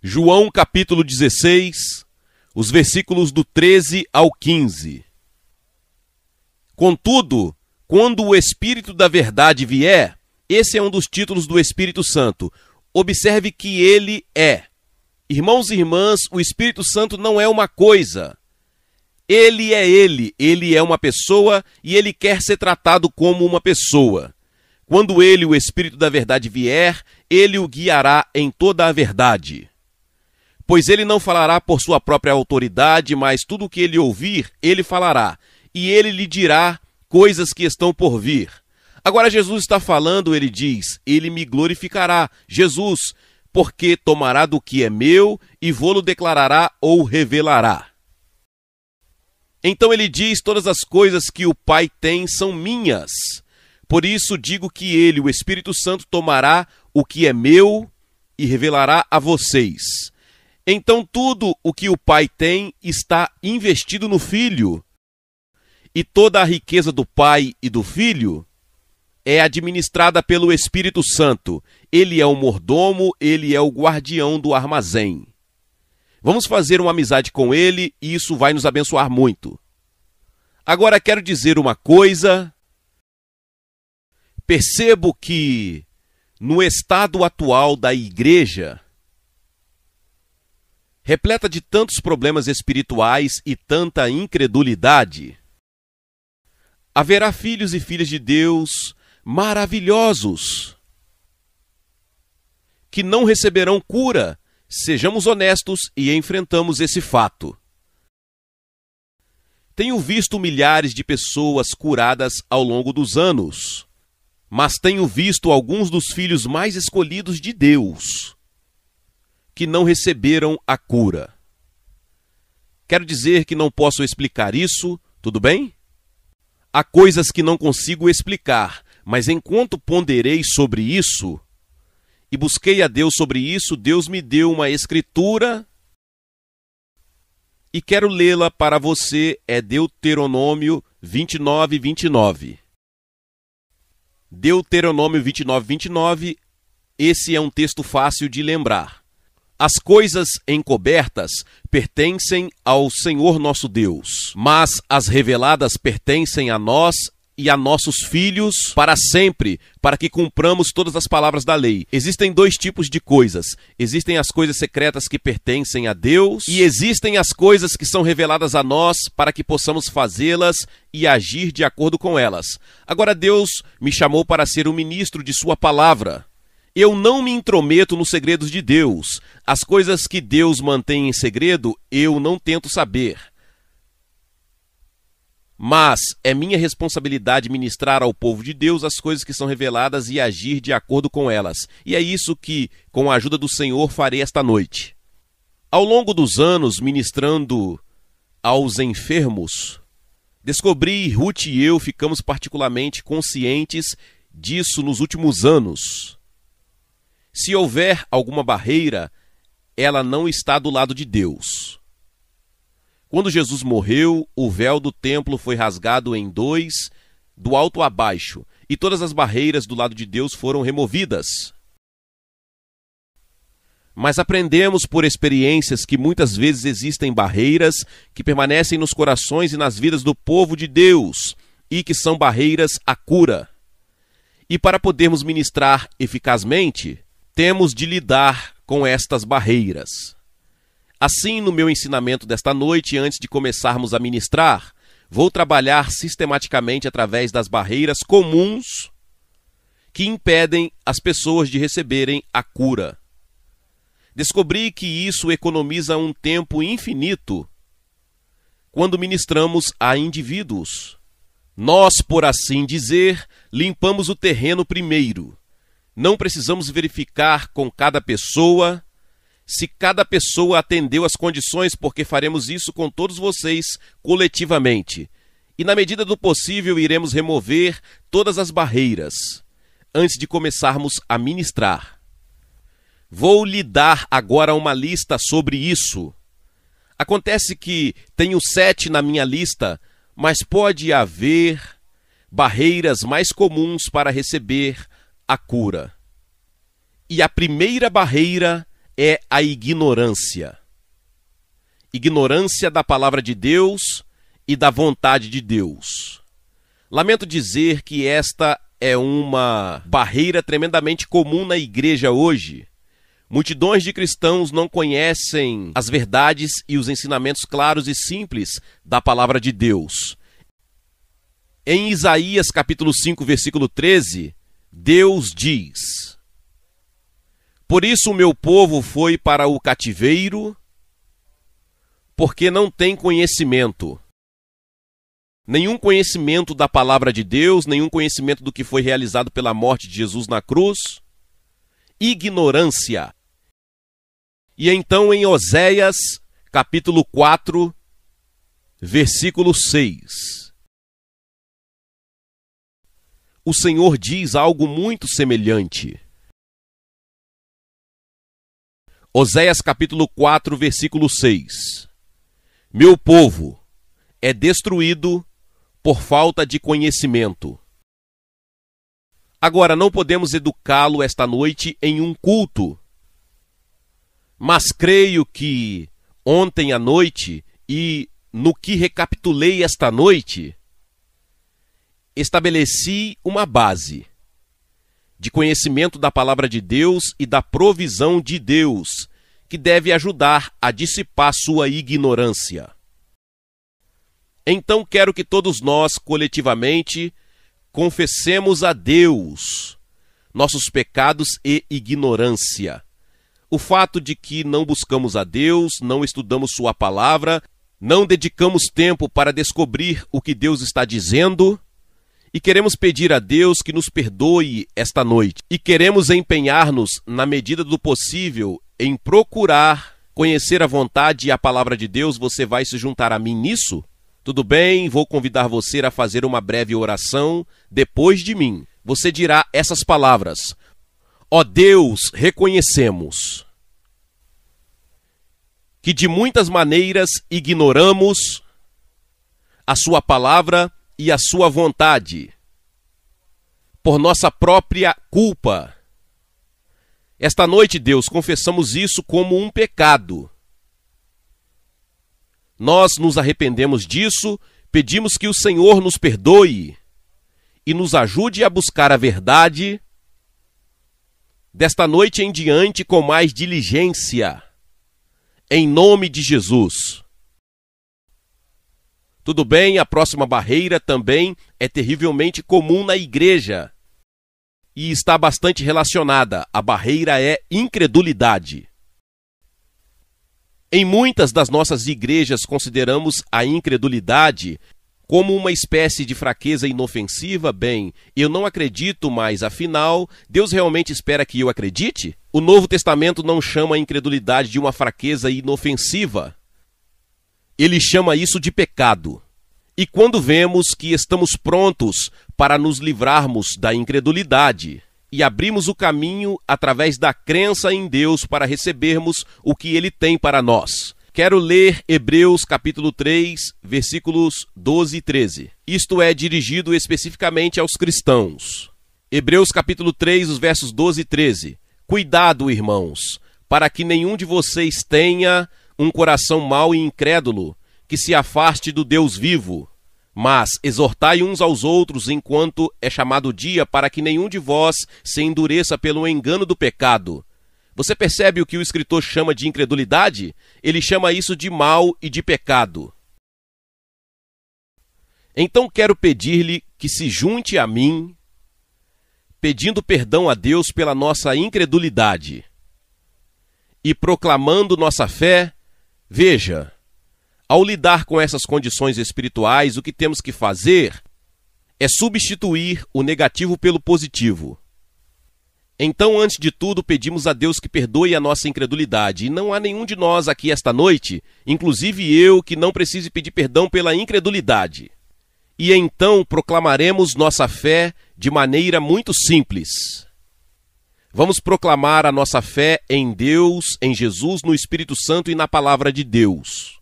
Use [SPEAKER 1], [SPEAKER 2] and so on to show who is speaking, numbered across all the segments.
[SPEAKER 1] João capítulo 16, os versículos do 13 ao 15. Contudo, quando o Espírito da verdade vier, esse é um dos títulos do Espírito Santo. Observe que ele é. Irmãos e irmãs, o Espírito Santo não é uma coisa. Ele é uma pessoa e ele quer ser tratado como uma pessoa. Quando ele, o Espírito da verdade, vier, ele o guiará em toda a verdade. Pois ele não falará por sua própria autoridade, mas tudo o que ele ouvir, ele falará, e ele lhe dirá coisas que estão por vir. Agora Jesus está falando, ele diz, ele me glorificará, Jesus, porque tomará do que é meu e vô-lo declarará ou revelará. Então ele diz, todas as coisas que o Pai tem são minhas. Por isso digo que ele, o Espírito Santo, tomará o que é meu e revelará a vocês. Então tudo o que o Pai tem está investido no Filho. E toda a riqueza do Pai e do Filho é administrada pelo Espírito Santo. Ele é o mordomo, ele é o guardião do armazém. Vamos fazer uma amizade com ele e isso vai nos abençoar muito. Agora quero dizer uma coisa. Percebo que no estado atual da igreja, repleta de tantos problemas espirituais e tanta incredulidade, haverá filhos e filhas de Deus maravilhosos que não receberão cura. Sejamos honestos e enfrentamos esse fato. Tenho visto milhares de pessoas curadas ao longo dos anos, mas tenho visto alguns dos filhos mais escolhidos de Deus que não receberam a cura. Quero dizer que não posso explicar isso, tudo bem? Há coisas que não consigo explicar, mas enquanto ponderei sobre isso e busquei a Deus sobre isso, Deus me deu uma escritura e quero lê-la para você. É Deuteronômio 29, 29. Deuteronômio 29, 29, esse é um texto fácil de lembrar. As coisas encobertas pertencem ao Senhor nosso Deus, mas as reveladas pertencem a nós e a nossos filhos para sempre, para que cumpramos todas as palavras da lei. Existem dois tipos de coisas. Existem as coisas secretas que pertencem a Deus e existem as coisas que são reveladas a nós para que possamos fazê-las e agir de acordo com elas. Agora Deus me chamou para ser um ministro de sua palavra. Eu não me intrometo nos segredos de Deus. As coisas que Deus mantém em segredo, eu não tento saber. Mas é minha responsabilidade ministrar ao povo de Deus as coisas que são reveladas e agir de acordo com elas. E é isso que, com a ajuda do Senhor, farei esta noite. Ao longo dos anos, ministrando aos enfermos, descobri, Ruth e eu ficamos particularmente conscientes disso nos últimos anos. Se houver alguma barreira, ela não está do lado de Deus. Quando Jesus morreu, o véu do templo foi rasgado em dois, do alto a baixo, e todas as barreiras do lado de Deus foram removidas. Mas aprendemos por experiências que muitas vezes existem barreiras que permanecem nos corações e nas vidas do povo de Deus, e que são barreiras à cura. E para podermos ministrar eficazmente, temos de lidar com estas barreiras. Assim, no meu ensinamento desta noite, antes de começarmos a ministrar, vou trabalhar sistematicamente através das barreiras comuns que impedem as pessoas de receberem a cura. Descobri que isso economiza um tempo infinito quando ministramos a indivíduos. Nós, por assim dizer, limpamos o terreno primeiro. Não precisamos verificar com cada pessoa se cada pessoa atendeu às condições, porque faremos isso com todos vocês coletivamente. E na medida do possível iremos remover todas as barreiras antes de começarmos a ministrar. Vou lhe dar agora uma lista sobre isso. Acontece que tenho 7 na minha lista, mas pode haver barreiras mais comuns para receber a cura. E a primeira barreira é a ignorância. Ignorância da palavra de Deus e da vontade de Deus. Lamento dizer que esta é uma barreira tremendamente comum na igreja hoje. Multidões de cristãos não conhecem as verdades e os ensinamentos claros e simples da palavra de Deus. Em Isaías capítulo 5, versículo 13, Deus diz: Por isso o meu povo foi para o cativeiro, porque não tem conhecimento. Nenhum conhecimento da palavra de Deus, nenhum conhecimento do que foi realizado pela morte de Jesus na cruz. Ignorância. E então em Oséias, capítulo 4, versículo 6. O Senhor diz algo muito semelhante. Oséias, capítulo 4, versículo 6. Meu povo é destruído por falta de conhecimento. Agora, não podemos educá-lo esta noite em um culto, mas creio que ontem à noite e no que recapitulei esta noite, estabeleci uma base de conhecimento da palavra de Deus e da provisão de Deus, que deve ajudar a dissipar sua ignorância. Então quero que todos nós, coletivamente, confessemos a Deus nossos pecados e ignorância. O fato de que não buscamos a Deus, não estudamos sua palavra, não dedicamos tempo para descobrir o que Deus está dizendo, e queremos pedir a Deus que nos perdoe esta noite. E queremos empenhar-nos, na medida do possível, em procurar conhecer a vontade e a palavra de Deus. Você vai se juntar a mim nisso? Tudo bem, vou convidar você a fazer uma breve oração depois de mim. Você dirá essas palavras: Ó Deus, reconhecemos que de muitas maneiras ignoramos a sua palavra e a sua vontade, por nossa própria culpa. Esta noite, Deus, confessamos isso como um pecado. Nós nos arrependemos disso, pedimos que o Senhor nos perdoe e nos ajude a buscar a verdade desta noite em diante com mais diligência, em nome de Jesus. Tudo bem, a próxima barreira também é terrivelmente comum na igreja e está bastante relacionada. A barreira é incredulidade. Em muitas das nossas igrejas consideramos a incredulidade como uma espécie de fraqueza inofensiva. Bem, eu não acredito, mas afinal, Deus realmente espera que eu acredite? O Novo Testamento não chama a incredulidade de uma fraqueza inofensiva. Ele chama isso de pecado. E quando vemos que estamos prontos para nos livrarmos da incredulidade e abrimos o caminho através da crença em Deus para recebermos o que Ele tem para nós. Quero ler Hebreus capítulo 3, versículos 12 e 13. Isto é dirigido especificamente aos cristãos. Hebreus capítulo 3, os versos 12 e 13. Cuidado, irmãos, para que nenhum de vocês tenha um coração mau e incrédulo, que se afaste do Deus vivo. Mas exortai uns aos outros enquanto é chamado o dia, para que nenhum de vós se endureça pelo engano do pecado. Você percebe o que o escritor chama de incredulidade? Ele chama isso de mal e de pecado. Então quero pedir-lhe que se junte a mim, pedindo perdão a Deus pela nossa incredulidade e proclamando nossa fé. Veja, ao lidar com essas condições espirituais, o que temos que fazer é substituir o negativo pelo positivo. Então, antes de tudo, pedimos a Deus que perdoe a nossa incredulidade. E não há nenhum de nós aqui esta noite, inclusive eu, que não precise pedir perdão pela incredulidade. E então proclamaremos nossa fé de maneira muito simples. Vamos proclamar a nossa fé em Deus, em Jesus, no Espírito Santo e na Palavra de Deus.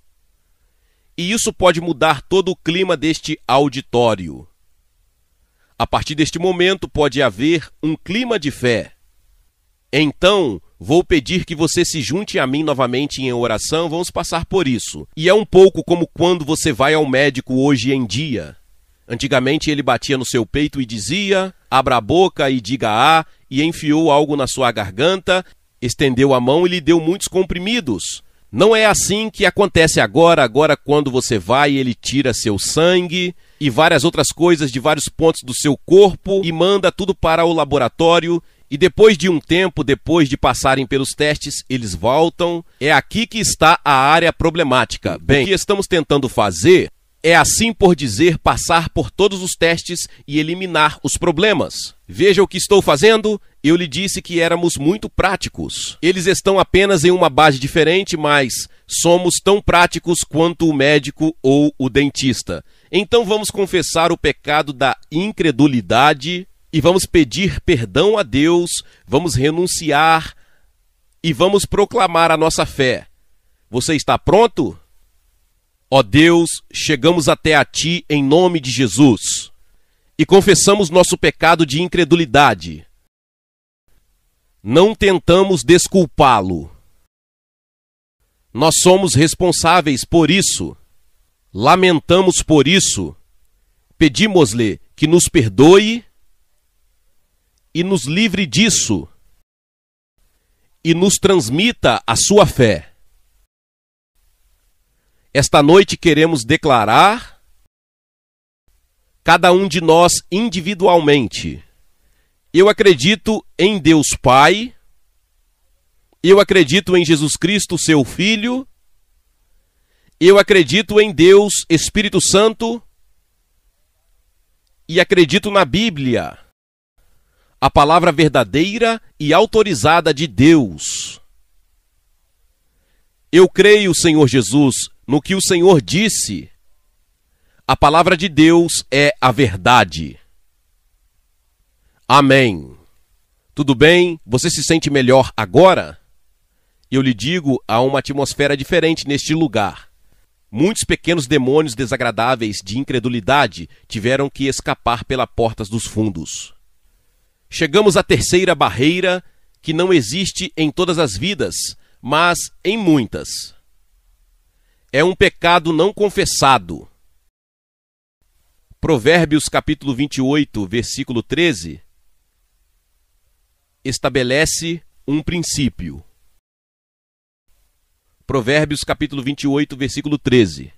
[SPEAKER 1] E isso pode mudar todo o clima deste auditório. A partir deste momento pode haver um clima de fé. Então, vou pedir que você se junte a mim novamente em oração, vamos passar por isso. E é um pouco como quando você vai ao médico hoje em dia. Antigamente ele batia no seu peito e dizia, abra a boca e diga A, e enfiou algo na sua garganta, estendeu a mão e lhe deu muitos comprimidos. Não é assim que acontece agora quando você vai, ele tira seu sangue e várias outras coisas de vários pontos do seu corpo e manda tudo para o laboratório. E depois de um tempo, depois de passarem pelos testes, eles voltam. É aqui que está a área problemática. Bem, o que estamos tentando fazer é, assim por dizer, passar por todos os testes e eliminar os problemas. Veja o que estou fazendo. Eu lhe disse que éramos muito práticos. Eles estão apenas em uma base diferente, mas somos tão práticos quanto o médico ou o dentista. Então vamos confessar o pecado da incredulidade e vamos pedir perdão a Deus, vamos renunciar e vamos proclamar a nossa fé. Você está pronto? Ó Deus, chegamos até a Ti em nome de Jesus e confessamos nosso pecado de incredulidade. Não tentamos desculpá-lo. Nós somos responsáveis por isso. Lamentamos por isso. Pedimos-lhe que nos perdoe e nos livre disso e nos transmita a sua fé. Esta noite queremos declarar, cada um de nós individualmente: eu acredito em Deus Pai, eu acredito em Jesus Cristo, seu Filho, eu acredito em Deus Espírito Santo e acredito na Bíblia, a palavra verdadeira e autorizada de Deus. Eu creio, Senhor Jesus, no que o Senhor disse. A palavra de Deus é a verdade. Amém. Tudo bem? Você se sente melhor agora? Eu lhe digo, há uma atmosfera diferente neste lugar. Muitos pequenos demônios desagradáveis de incredulidade tiveram que escapar pelas portas dos fundos. Chegamos à terceira barreira, que não existe em todas as vidas, mas em muitas. É um pecado não confessado. Provérbios capítulo 28, versículo 13, estabelece um princípio. Provérbios capítulo 28, versículo 13.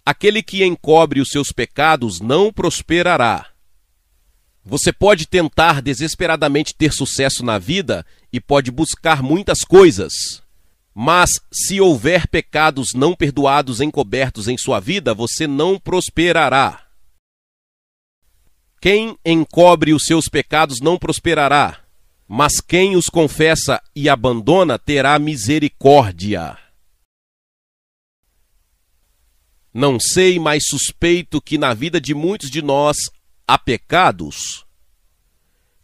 [SPEAKER 1] Aquele que encobre os seus pecados não prosperará. Você pode tentar desesperadamente ter sucesso na vida e pode buscar muitas coisas. Mas se houver pecados não perdoados encobertos em sua vida, você não prosperará. Quem encobre os seus pecados não prosperará, mas quem os confessa e abandona terá misericórdia. Não sei, mas suspeito que na vida de muitos de nós há pecados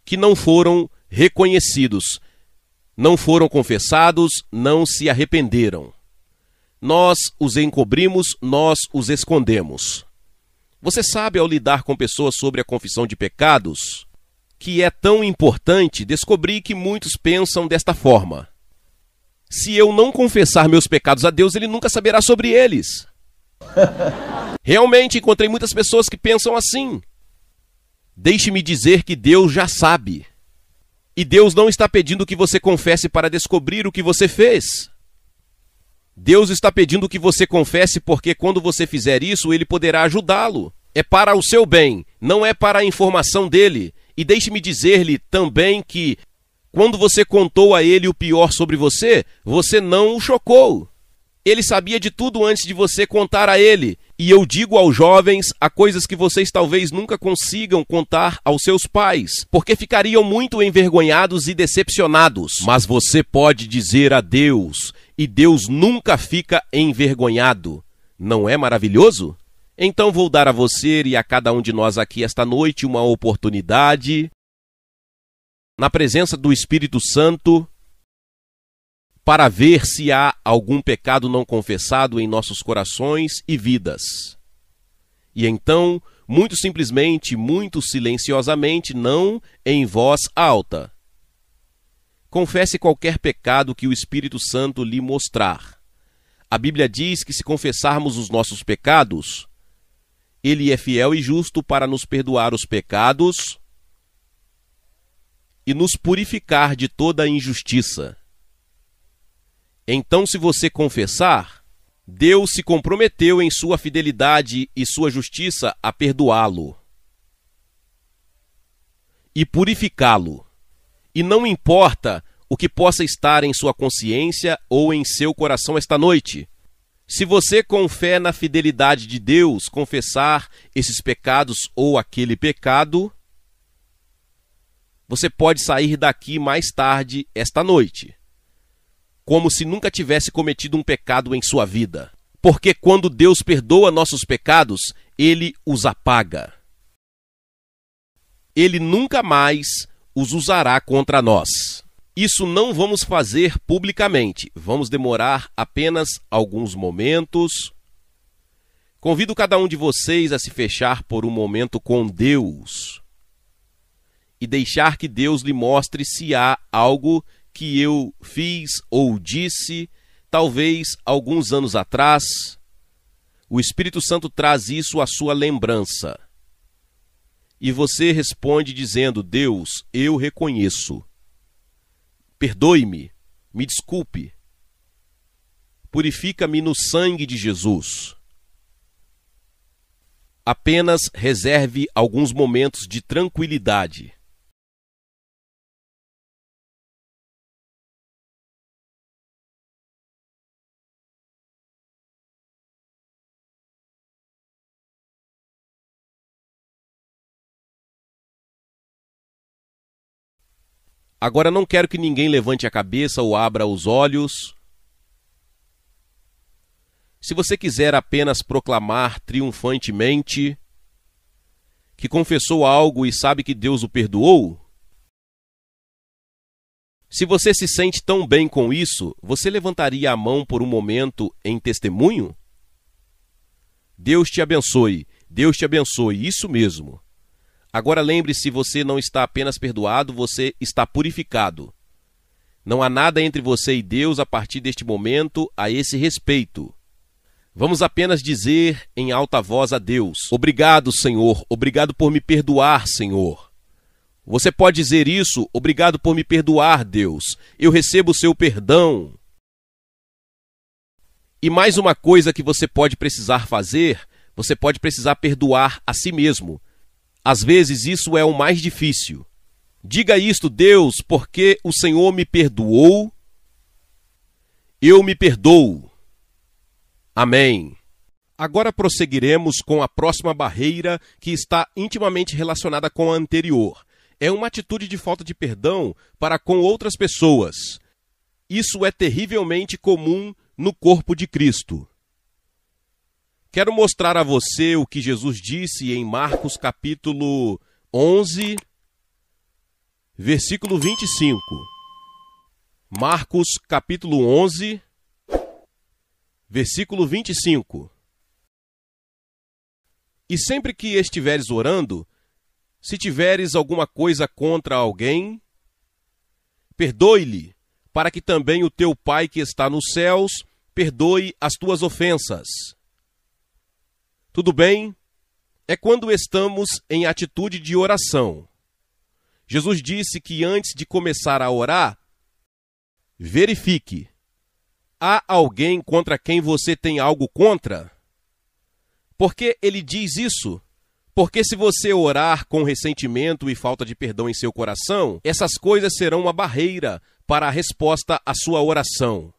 [SPEAKER 1] que não foram reconhecidos, não foram confessados, não se arrependeram. Nós os encobrimos, nós os escondemos. Você sabe, ao lidar com pessoas sobre a confissão de pecados, que é tão importante, descobrir que muitos pensam desta forma: se eu não confessar meus pecados a Deus, Ele nunca saberá sobre eles. Realmente encontrei muitas pessoas que pensam assim. Deixe-me dizer que Deus já sabe. E Deus não está pedindo que você confesse para descobrir o que você fez. Deus está pedindo que você confesse porque quando você fizer isso, Ele poderá ajudá-lo. É para o seu bem, não é para a informação dele. E deixe-me dizer-lhe também que, quando você contou a Ele o pior sobre você, você não o chocou. Ele sabia de tudo antes de você contar a Ele. E eu digo aos jovens, há coisas que vocês talvez nunca consigam contar aos seus pais, porque ficariam muito envergonhados e decepcionados. Mas você pode dizer a Deus, e Deus nunca fica envergonhado. Não é maravilhoso? Então vou dar a você e a cada um de nós aqui esta noite uma oportunidade, na presença do Espírito Santo, para ver se há algum pecado não confessado em nossos corações e vidas. E então, muito simplesmente, muito silenciosamente, não em voz alta, Confesse qualquer pecado que o Espírito Santo lhe mostrar. A Bíblia diz que se confessarmos os nossos pecados, Ele é fiel e justo para nos perdoar os pecados e nos purificar de toda a injustiça. Então, se você confessar, Deus se comprometeu em sua fidelidade e sua justiça a perdoá-lo e purificá-lo. E não importa o que possa estar em sua consciência ou em seu coração esta noite. Se você, com fé na fidelidade de Deus, confessar esses pecados ou aquele pecado, você pode sair daqui mais tarde esta noite, como se nunca tivesse cometido um pecado em sua vida. Porque quando Deus perdoa nossos pecados, Ele os apaga. Ele nunca mais os usará contra nós. Isso não vamos fazer publicamente. Vamos demorar apenas alguns momentos. Convido cada um de vocês a se fechar por um momento com Deus e deixar que Deus lhe mostre se há algo que eu fiz ou disse, talvez alguns anos atrás. O Espírito Santo traz isso à sua lembrança. E você responde dizendo: Deus, eu reconheço. Perdoe-me, me desculpe. Purifica-me no sangue de Jesus. Apenas reserve alguns momentos de tranquilidade. Agora não quero que ninguém levante a cabeça ou abra os olhos. Se você quiser apenas proclamar triunfantemente que confessou algo e sabe que Deus o perdoou, se você se sente tão bem com isso, você levantaria a mão por um momento em testemunho? Deus te abençoe, isso mesmo. Agora lembre-se, você não está apenas perdoado, você está purificado. Não há nada entre você e Deus a partir deste momento a esse respeito. Vamos apenas dizer em alta voz a Deus: obrigado, Senhor, obrigado por me perdoar, Senhor. Você pode dizer isso: obrigado por me perdoar, Deus, eu recebo o seu perdão. E mais uma coisa que você pode precisar fazer, você pode precisar perdoar a si mesmo. Às vezes isso é o mais difícil. Diga isto: Deus, porque o Senhor me perdoou, eu me perdoo. Amém. Agora prosseguiremos com a próxima barreira, que está intimamente relacionada com a anterior. É uma atitude de falta de perdão para com outras pessoas. Isso é terrivelmente comum no corpo de Cristo. Quero mostrar a você o que Jesus disse em Marcos capítulo 11, versículo 25. Marcos capítulo 11, versículo 25. E sempre que estiveres orando, se tiveres alguma coisa contra alguém, perdoe-lhe, para que também o teu Pai que está nos céus perdoe as tuas ofensas. Tudo bem? É quando estamos em atitude de oração. Jesus disse que antes de começar a orar, verifique. Há alguém contra quem você tem algo contra? Por que ele diz isso? Porque se você orar com ressentimento e falta de perdão em seu coração, essas coisas serão uma barreira para a resposta à sua oração.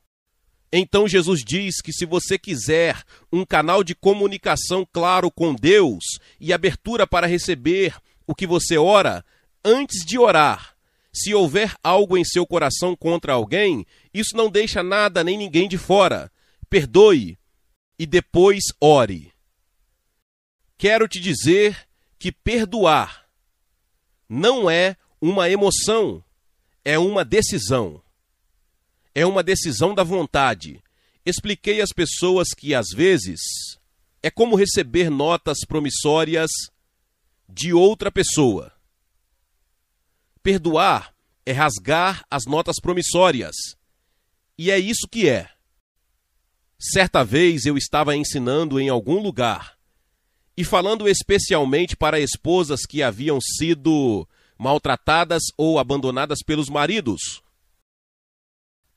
[SPEAKER 1] Então Jesus diz que se você quiser um canal de comunicação claro com Deus e abertura para receber o que você ora, antes de orar, se houver algo em seu coração contra alguém, isso não deixa nada nem ninguém de fora. Perdoe e depois ore. Quero te dizer que perdoar não é uma emoção, é uma decisão. É uma decisão da vontade. Expliquei às pessoas que, às vezes, é como receber notas promissórias de outra pessoa. Perdoar é rasgar as notas promissórias. E é isso que é. Certa vez eu estava ensinando em algum lugar e falando especialmente para esposas que haviam sido maltratadas ou abandonadas pelos maridos.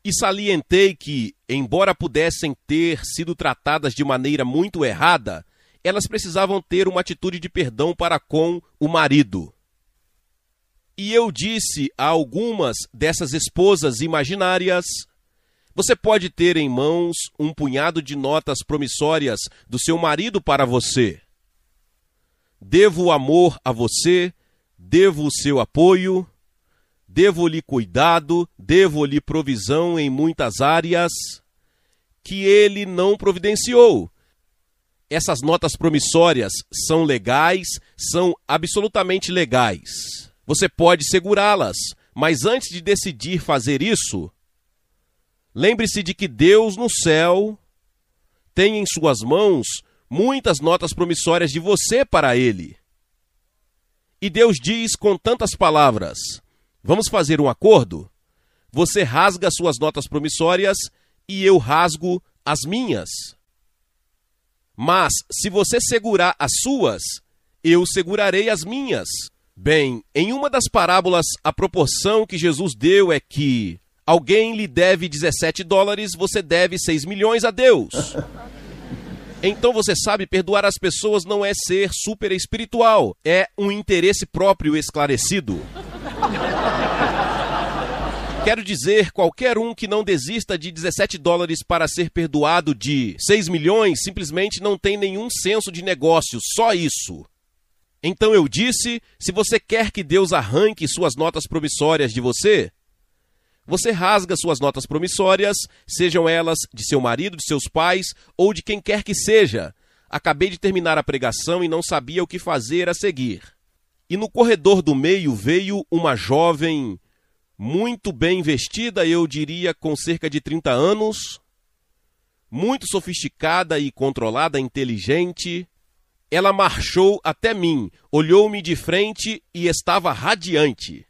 [SPEAKER 1] E salientei que, embora pudessem ter sido tratadas de maneira muito errada, elas precisavam ter uma atitude de perdão para com o marido. E eu disse a algumas dessas esposas imaginárias: você pode ter em mãos um punhado de notas promissórias do seu marido para você. Devo amor a você, devo o seu apoio, devo-lhe cuidado, devo-lhe provisão em muitas áreas que ele não providenciou. Essas notas promissórias são legais, são absolutamente legais. Você pode segurá-las, mas antes de decidir fazer isso, lembre-se de que Deus no céu tem em suas mãos muitas notas promissórias de você para Ele. E Deus diz com tantas palavras: vamos fazer um acordo? Você rasga suas notas promissórias e eu rasgo as minhas. Mas se você segurar as suas, eu segurarei as minhas. Bem, em uma das parábolas, a proporção que Jesus deu é que alguém lhe deve $17, você deve 6 milhões a Deus. Então você sabe, perdoar as pessoas não é ser super espiritual, é um interesse próprio esclarecido. Quero dizer, qualquer um que não desista de $17 para ser perdoado de 6 milhões simplesmente não tem nenhum senso de negócio, só isso. Então eu disse, se você quer que Deus arranque suas notas promissórias de você, você rasga suas notas promissórias, sejam elas de seu marido, de seus pais ou de quem quer que seja. Acabei de terminar a pregação e não sabia o que fazer a seguir. E no corredor do meio veio uma jovem muito bem vestida, eu diria com cerca de 30 anos, muito sofisticada e controlada, inteligente. Ela marchou até mim, olhou-me de frente e estava radiante.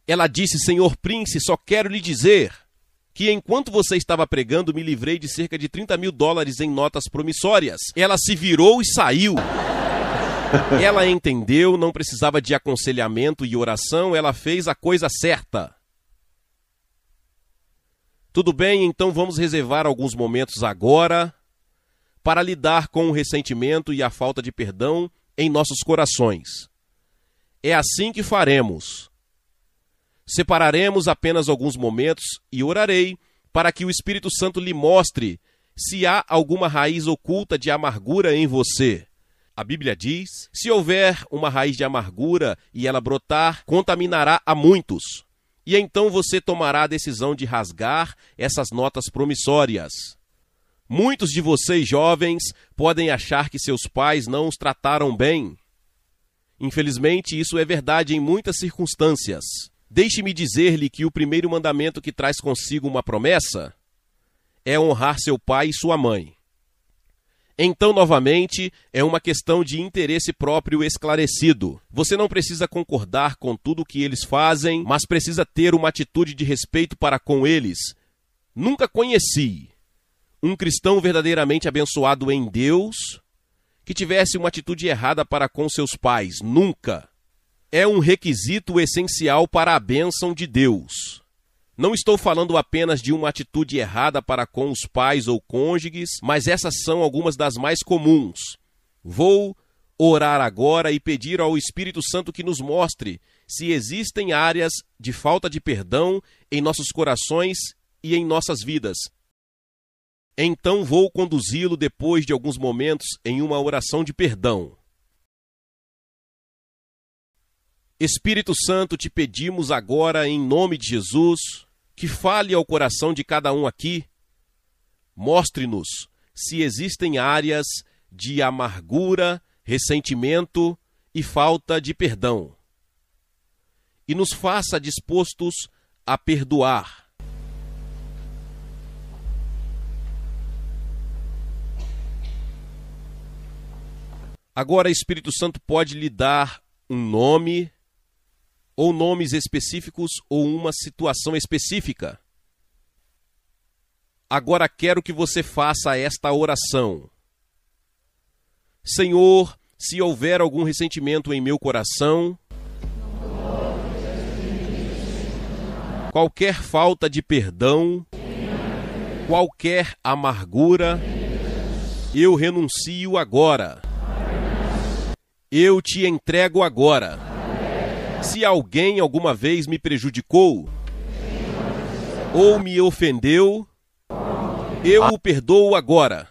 [SPEAKER 1] Ela disse: Senhor Prince, só quero lhe dizer que enquanto você estava pregando, me livrei de cerca de $30 mil em notas promissórias. Ela se virou e saiu. Ela entendeu, não precisava de aconselhamento e oração, ela fez a coisa certa. Tudo bem, então vamos reservar alguns momentos agora para lidar com o ressentimento e a falta de perdão em nossos corações. É assim que faremos. Separaremos apenas alguns momentos e orarei para que o Espírito Santo lhe mostre se há alguma raiz oculta de amargura em você. A Bíblia diz: se houver uma raiz de amargura e ela brotar, contaminará a muitos. E então você tomará a decisão de rasgar essas notas promissórias. Muitos de vocês jovens podem achar que seus pais não os trataram bem. Infelizmente, isso é verdade em muitas circunstâncias. Deixe-me dizer-lhe que o primeiro mandamento que traz consigo uma promessa é honrar seu pai e sua mãe. Então, novamente, é uma questão de interesse próprio esclarecido. Você não precisa concordar com tudo o que eles fazem, mas precisa ter uma atitude de respeito para com eles. Nunca conheci um cristão verdadeiramente abençoado em Deus que tivesse uma atitude errada para com seus pais. Nunca. É um requisito essencial para a bênção de Deus. Não estou falando apenas de uma atitude errada para com os pais ou cônjuges, mas essas são algumas das mais comuns. Vou orar agora e pedir ao Espírito Santo que nos mostre se existem áreas de falta de perdão em nossos corações e em nossas vidas. Então vou conduzi-lo depois de alguns momentos em uma oração de perdão. Espírito Santo, te pedimos agora, em nome de Jesus, que fale ao coração de cada um aqui. Mostre-nos se existem áreas de amargura, ressentimento e falta de perdão. E nos faça dispostos a perdoar. Agora, Espírito Santo pode lhe dar um nome ou nomes específicos ou uma situação específica. Agora quero que você faça esta oração. Senhor, se houver algum ressentimento em meu coração, qualquer falta de perdão, qualquer amargura, eu renuncio agora. Eu te entrego agora. Se alguém alguma vez me prejudicou ou me ofendeu, eu o perdoo agora,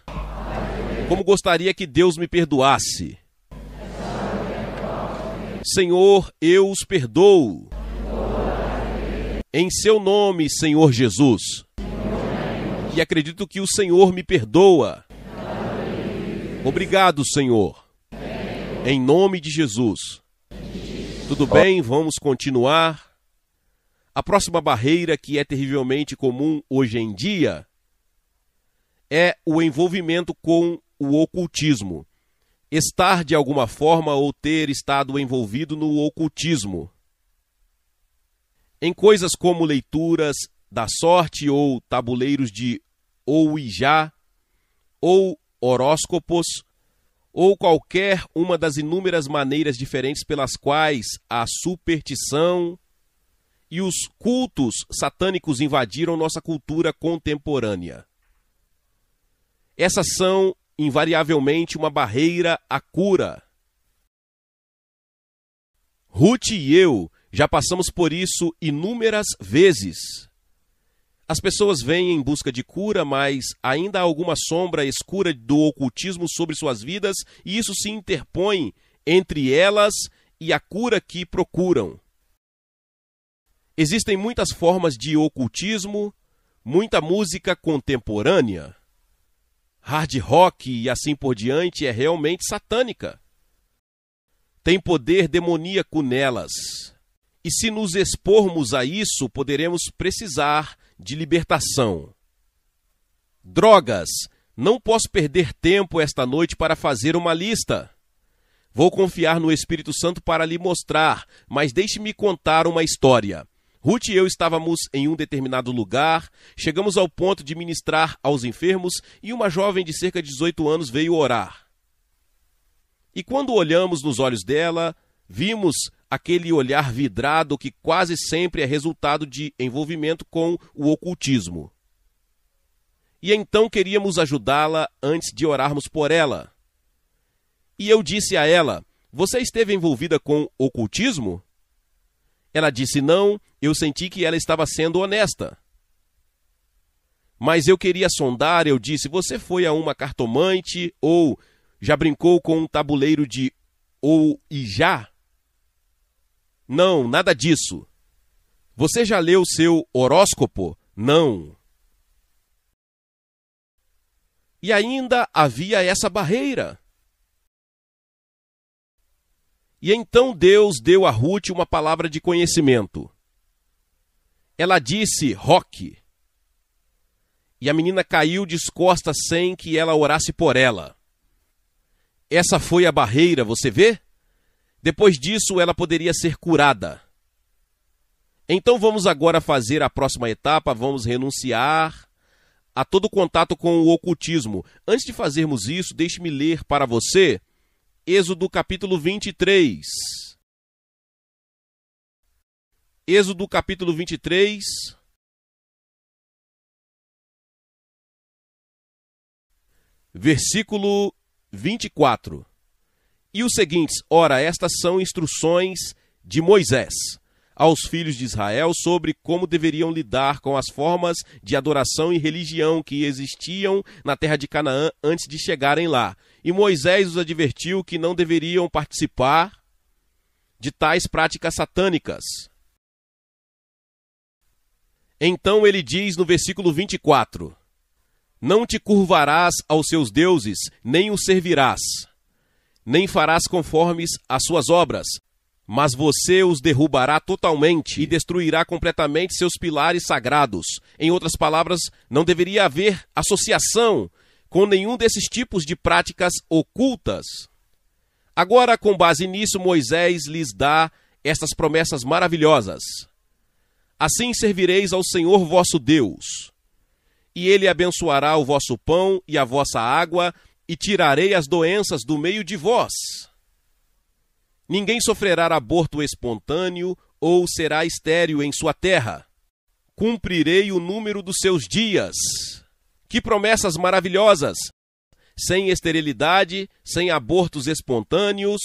[SPEAKER 1] como gostaria que Deus me perdoasse. Senhor, eu os perdoo. Em seu nome, Senhor Jesus. E acredito que o Senhor me perdoa. Obrigado, Senhor. Em nome de Jesus. Tudo bem, vamos continuar. A próxima barreira, que é terrivelmente comum hoje em dia, é o envolvimento com o ocultismo. Estar de alguma forma ou ter estado envolvido no ocultismo. Em coisas como leituras da sorte ou tabuleiros de Ouija, ou horóscopos, ou qualquer uma das inúmeras maneiras diferentes pelas quais a superstição e os cultos satânicos invadiram nossa cultura contemporânea. Essas são, invariavelmente, uma barreira à cura. Ruth e eu já passamos por isso inúmeras vezes. As pessoas vêm em busca de cura, mas ainda há alguma sombra escura do ocultismo sobre suas vidas, e isso se interpõe entre elas e a cura que procuram. Existem muitas formas de ocultismo, muita música contemporânea. Hard rock e assim por diante é realmente satânica. Tem poder demoníaco nelas. E se nos expormos a isso, poderemos precisar de libertação. Drogas. Não posso perder tempo esta noite para fazer uma lista. Vou confiar no Espírito Santo para lhe mostrar, mas deixe-me contar uma história. Ruth e eu estávamos em um determinado lugar, chegamos ao ponto de ministrar aos enfermos e uma jovem de cerca de 18 anos veio orar. E quando olhamos nos olhos dela, vimos aquele olhar vidrado que quase sempre é resultado de envolvimento com o ocultismo. E então queríamos ajudá-la antes de orarmos por ela. E eu disse a ela: você esteve envolvida com ocultismo? Ela disse não, eu senti que ela estava sendo honesta. Mas eu queria sondar, eu disse: você foi a uma cartomante ou já brincou com um tabuleiro de Ouija? Não, nada disso. Você já leu seu horóscopo? Não. E ainda havia essa barreira. E então Deus deu a Ruth uma palavra de conhecimento. Ela disse rock. E a menina caiu de costas sem que ela orasse por ela. Essa foi a barreira, você vê? Depois disso, ela poderia ser curada. Então vamos agora fazer a próxima etapa, vamos renunciar a todo contato com o ocultismo. Antes de fazermos isso, deixe-me ler para você Êxodo capítulo 23. Êxodo capítulo 23. Versículo 24. E os seguintes: ora, estas são instruções de Moisés aos filhos de Israel sobre como deveriam lidar com as formas de adoração e religião que existiam na terra de Canaã antes de chegarem lá. E Moisés os advertiu que não deveriam participar de tais práticas satânicas. Então ele diz no versículo 24: não te curvarás aos seus deuses, nem os servirás, nem farás conformes às suas obras, mas você os derrubará totalmente e destruirá completamente seus pilares sagrados. Em outras palavras, não deveria haver associação com nenhum desses tipos de práticas ocultas. Agora, com base nisso, Moisés lhes dá estas promessas maravilhosas. Assim servireis ao Senhor vosso Deus, e Ele abençoará o vosso pão e a vossa água, e tirarei as doenças do meio de vós. Ninguém sofrerá aborto espontâneo, ou será estéril em sua terra. Cumprirei o número dos seus dias. Que promessas maravilhosas! Sem esterilidade, sem abortos espontâneos,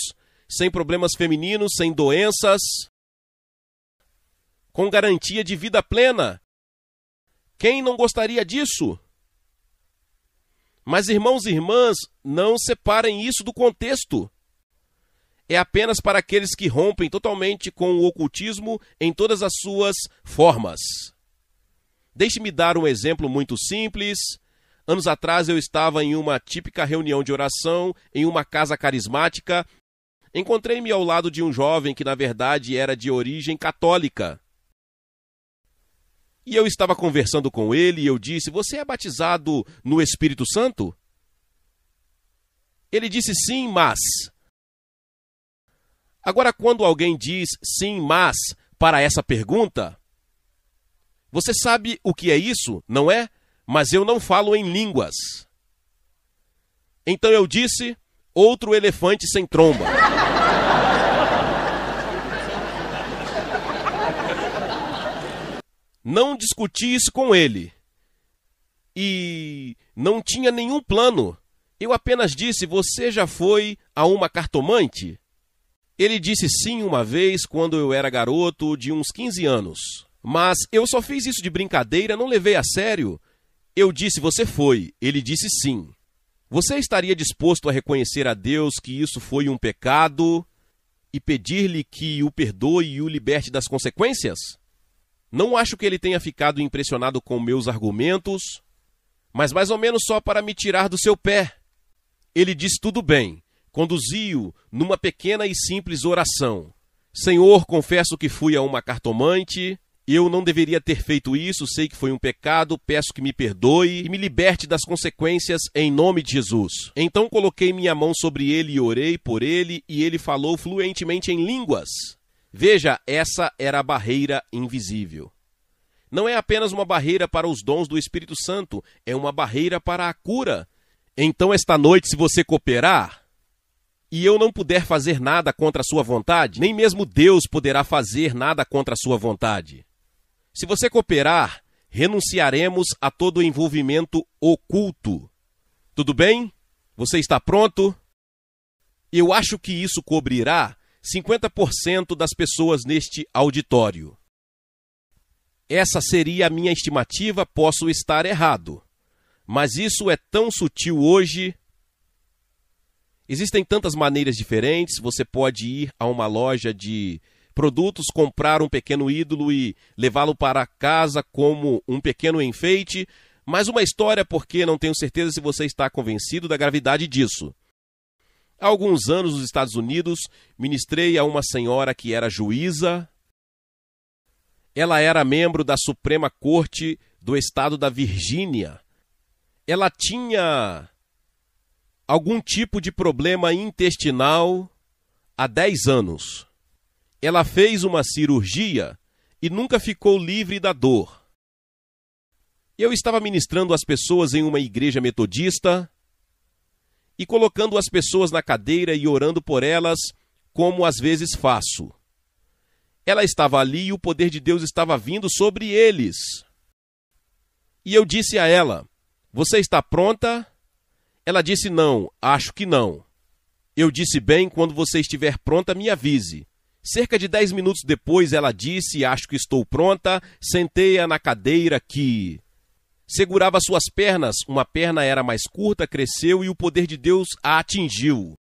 [SPEAKER 1] sem problemas femininos, sem doenças, com garantia de vida plena. Quem não gostaria disso? Mas, irmãos e irmãs, não separem isso do contexto. É apenas para aqueles que rompem totalmente com o ocultismo em todas as suas formas. Deixe-me dar um exemplo muito simples. Anos atrás eu estava em uma típica reunião de oração, em uma casa carismática. Encontrei-me ao lado de um jovem que, na verdade, era de origem católica. E eu estava conversando com ele e eu disse: "Você é batizado no Espírito Santo?" Ele disse: "Sim, mas..." Agora, quando alguém diz sim, mas para essa pergunta, você sabe o que é isso, não é? Mas eu não falo em línguas. Então eu disse: outro elefante sem tromba. Não discuti isso com ele. E não tinha nenhum plano. Eu apenas disse: "Você já foi a uma cartomante?" Ele disse sim uma vez quando eu era garoto de uns 15 anos. Mas eu só fiz isso de brincadeira, não levei a sério. Eu disse: "Você foi." Ele disse sim. Você estaria disposto a reconhecer a Deus que isso foi um pecado e pedir-lhe que o perdoe e o liberte das consequências? Não acho que ele tenha ficado impressionado com meus argumentos, mas mais ou menos só para me tirar do seu pé. Ele disse tudo bem. Conduzi-o numa pequena e simples oração. "Senhor, confesso que fui a uma cartomante. Eu não deveria ter feito isso, sei que foi um pecado, peço que me perdoe e me liberte das consequências em nome de Jesus." Então coloquei minha mão sobre ele e orei por ele, e ele falou fluentemente em línguas. Veja, essa era a barreira invisível. Não é apenas uma barreira para os dons do Espírito Santo, é uma barreira para a cura. Então, esta noite, se você cooperar, e eu não puder fazer nada contra a sua vontade, nem mesmo Deus poderá fazer nada contra a sua vontade. Se você cooperar, renunciaremos a todo o envolvimento oculto. Tudo bem? Você está pronto? Eu acho que isso cobrirá 50% das pessoas neste auditório. Essa seria a minha estimativa, posso estar errado. Mas isso é tão sutil hoje. Existem tantas maneiras diferentes. Você pode ir a uma loja de produtos, comprar um pequeno ídolo e levá-lo para casa como um pequeno enfeite. Mais uma história, porque não tenho certeza se você está convencido da gravidade disso. Há alguns anos, nos Estados Unidos, ministrei a uma senhora que era juíza. Ela era membro da Suprema Corte do Estado da Virgínia. Ela tinha algum tipo de problema intestinal há 10 anos. Ela fez uma cirurgia e nunca ficou livre da dor. Eu estava ministrando às pessoas em uma igreja metodista e colocando as pessoas na cadeira e orando por elas, como às vezes faço. Ela estava ali e o poder de Deus estava vindo sobre eles. E eu disse a ela: "Você está pronta?" Ela disse: "Não, acho que não." Eu disse: "Bem, quando você estiver pronta, me avise." Cerca de 10 minutos depois, ela disse: "Acho que estou pronta." Sentei-a na cadeira que segurava suas pernas. Uma perna era mais curta, cresceu e o poder de Deus a atingiu.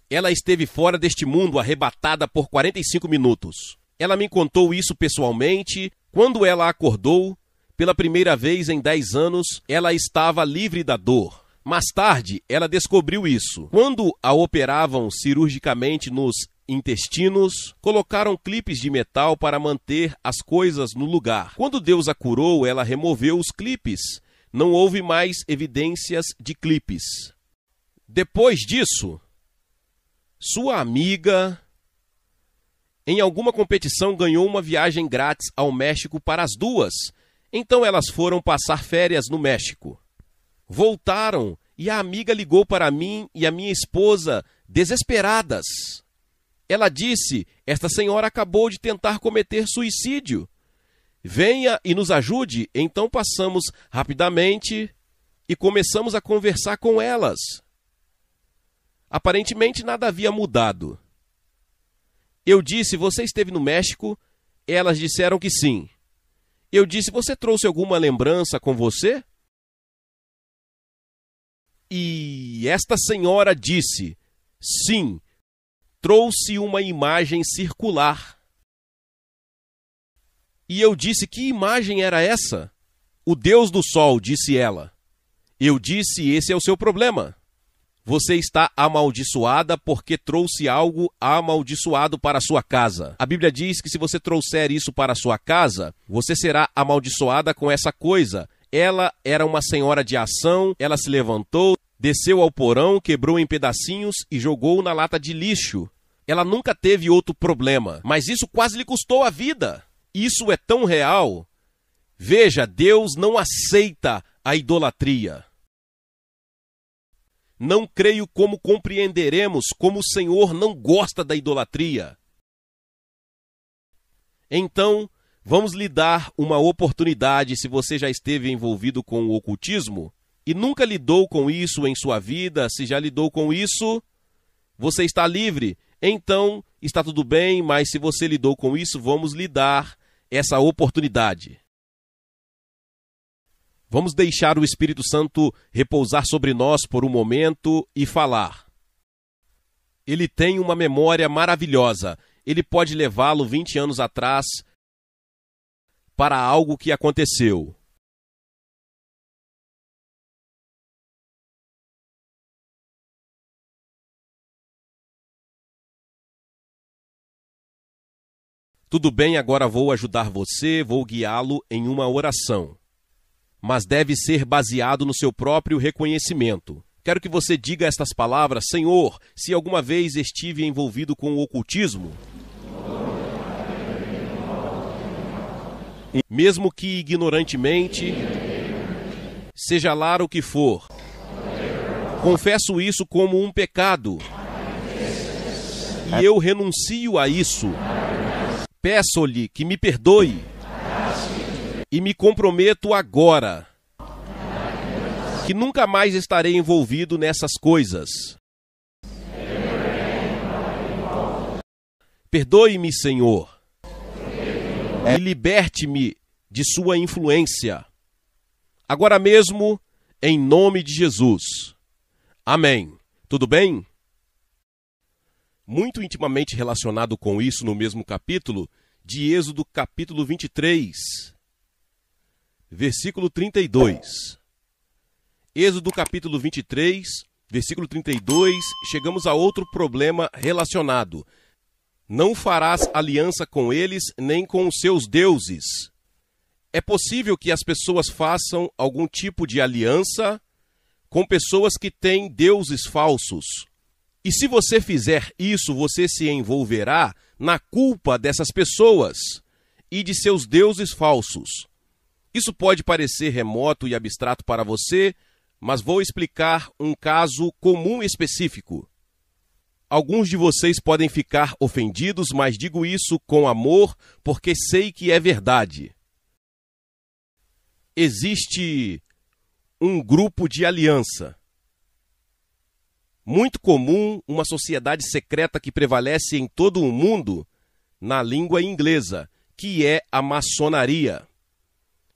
[SPEAKER 1] Ela esteve fora deste mundo, arrebatada por 45 minutos. Ela me contou isso pessoalmente. Quando ela acordou, pela primeira vez em 10 anos, ela estava livre da dor. Mais tarde, ela descobriu isso. Quando a operavam cirurgicamente nos intestinos, colocaram clipes de metal para manter as coisas no lugar. Quando Deus a curou, ela removeu os clipes. Não houve mais evidências de clipes. Depois disso, sua amiga Em alguma competição ganhou uma viagem grátis ao México para as duas. Então elas foram passar férias no México. Voltaram e a amiga ligou para mim e a minha esposa, desesperadas. Ela disse: esta senhora acabou de tentar cometer suicídio. Venha e nos ajude. Então passamos rapidamente e começamos a conversar com elas. Aparentemente nada havia mudado. Eu disse: você esteve no México? Elas disseram que sim. Eu disse: você trouxe alguma lembrança com você? E esta senhora disse: sim, trouxe uma imagem circular. E eu disse: que imagem era essa? O Deus do Sol, disse ela. Eu disse: esse é o seu problema. Você está amaldiçoada porque trouxe algo amaldiçoado para a sua casa. A Bíblia diz que se você trouxer isso para a sua casa, você será amaldiçoada com essa coisa. Ela era uma senhora de ação, ela se levantou, desceu ao porão, quebrou em pedacinhos e jogou na lata de lixo. Ela nunca teve outro problema, mas isso quase lhe custou a vida. Isso é tão real. Veja, Deus não aceita a idolatria. Não creio como compreenderemos como o Senhor não gosta da idolatria. Então, vamos lhe dar uma oportunidade se você já esteve envolvido com o ocultismo e nunca lidou com isso em sua vida. Se já lidou com isso, você está livre. Então, está tudo bem, mas se você lidou com isso, vamos lhe dar essa oportunidade. Vamos deixar o Espírito Santo repousar sobre nós por um momento e falar. Ele tem uma memória maravilhosa. Ele pode levá-lo 20 anos atrás para algo que aconteceu. Tudo bem, agora vou ajudar você, vou guiá-lo em uma oração. Mas deve ser baseado no seu próprio reconhecimento. Quero que você diga estas palavras: Senhor, se alguma vez estive envolvido com o ocultismo, mesmo que ignorantemente, seja lá o que for, confesso isso como um pecado e eu renuncio a isso. Peço-lhe que me perdoe. E me comprometo agora que nunca mais estarei envolvido nessas coisas. Perdoe-me, Senhor, e liberte-me de sua influência. Agora mesmo, em nome de Jesus. Amém. Tudo bem? Muito intimamente relacionado com isso, no mesmo capítulo, de Êxodo capítulo 23, versículo 32. Êxodo capítulo 23, versículo 32, chegamos a outro problema relacionado. Não farás aliança com eles, nem com os seus deuses. É possível que as pessoas façam algum tipo de aliança com pessoas que têm deuses falsos. E se você fizer isso, você se envolverá na culpa dessas pessoas e de seus deuses falsos. Isso pode parecer remoto e abstrato para você, mas vou explicar um caso comum específico. Alguns de vocês podem ficar ofendidos, mas digo isso com amor, porque sei que é verdade. Existe um grupo de aliança. Muito comum, uma sociedade secreta que prevalece em todo o mundo, na língua inglesa, que é a maçonaria.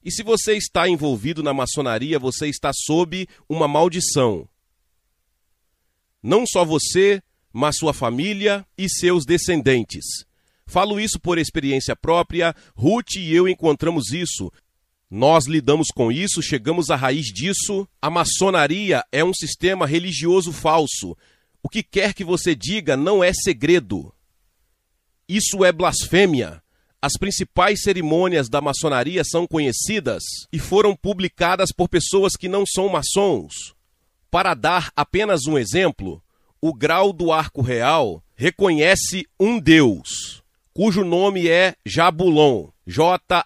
[SPEAKER 1] E se você está envolvido na maçonaria, você está sob uma maldição. Não só você, mas sua família e seus descendentes. Falo isso por experiência própria. Ruth e eu encontramos isso. Nós lidamos com isso, chegamos à raiz disso. A maçonaria é um sistema religioso falso. O que quer que você diga não é segredo. Isso é blasfêmia. As principais cerimônias da maçonaria são conhecidas e foram publicadas por pessoas que não são maçons. Para dar apenas um exemplo, o grau do arco real reconhece um Deus. cujo nome é Jabulon, Jabulon.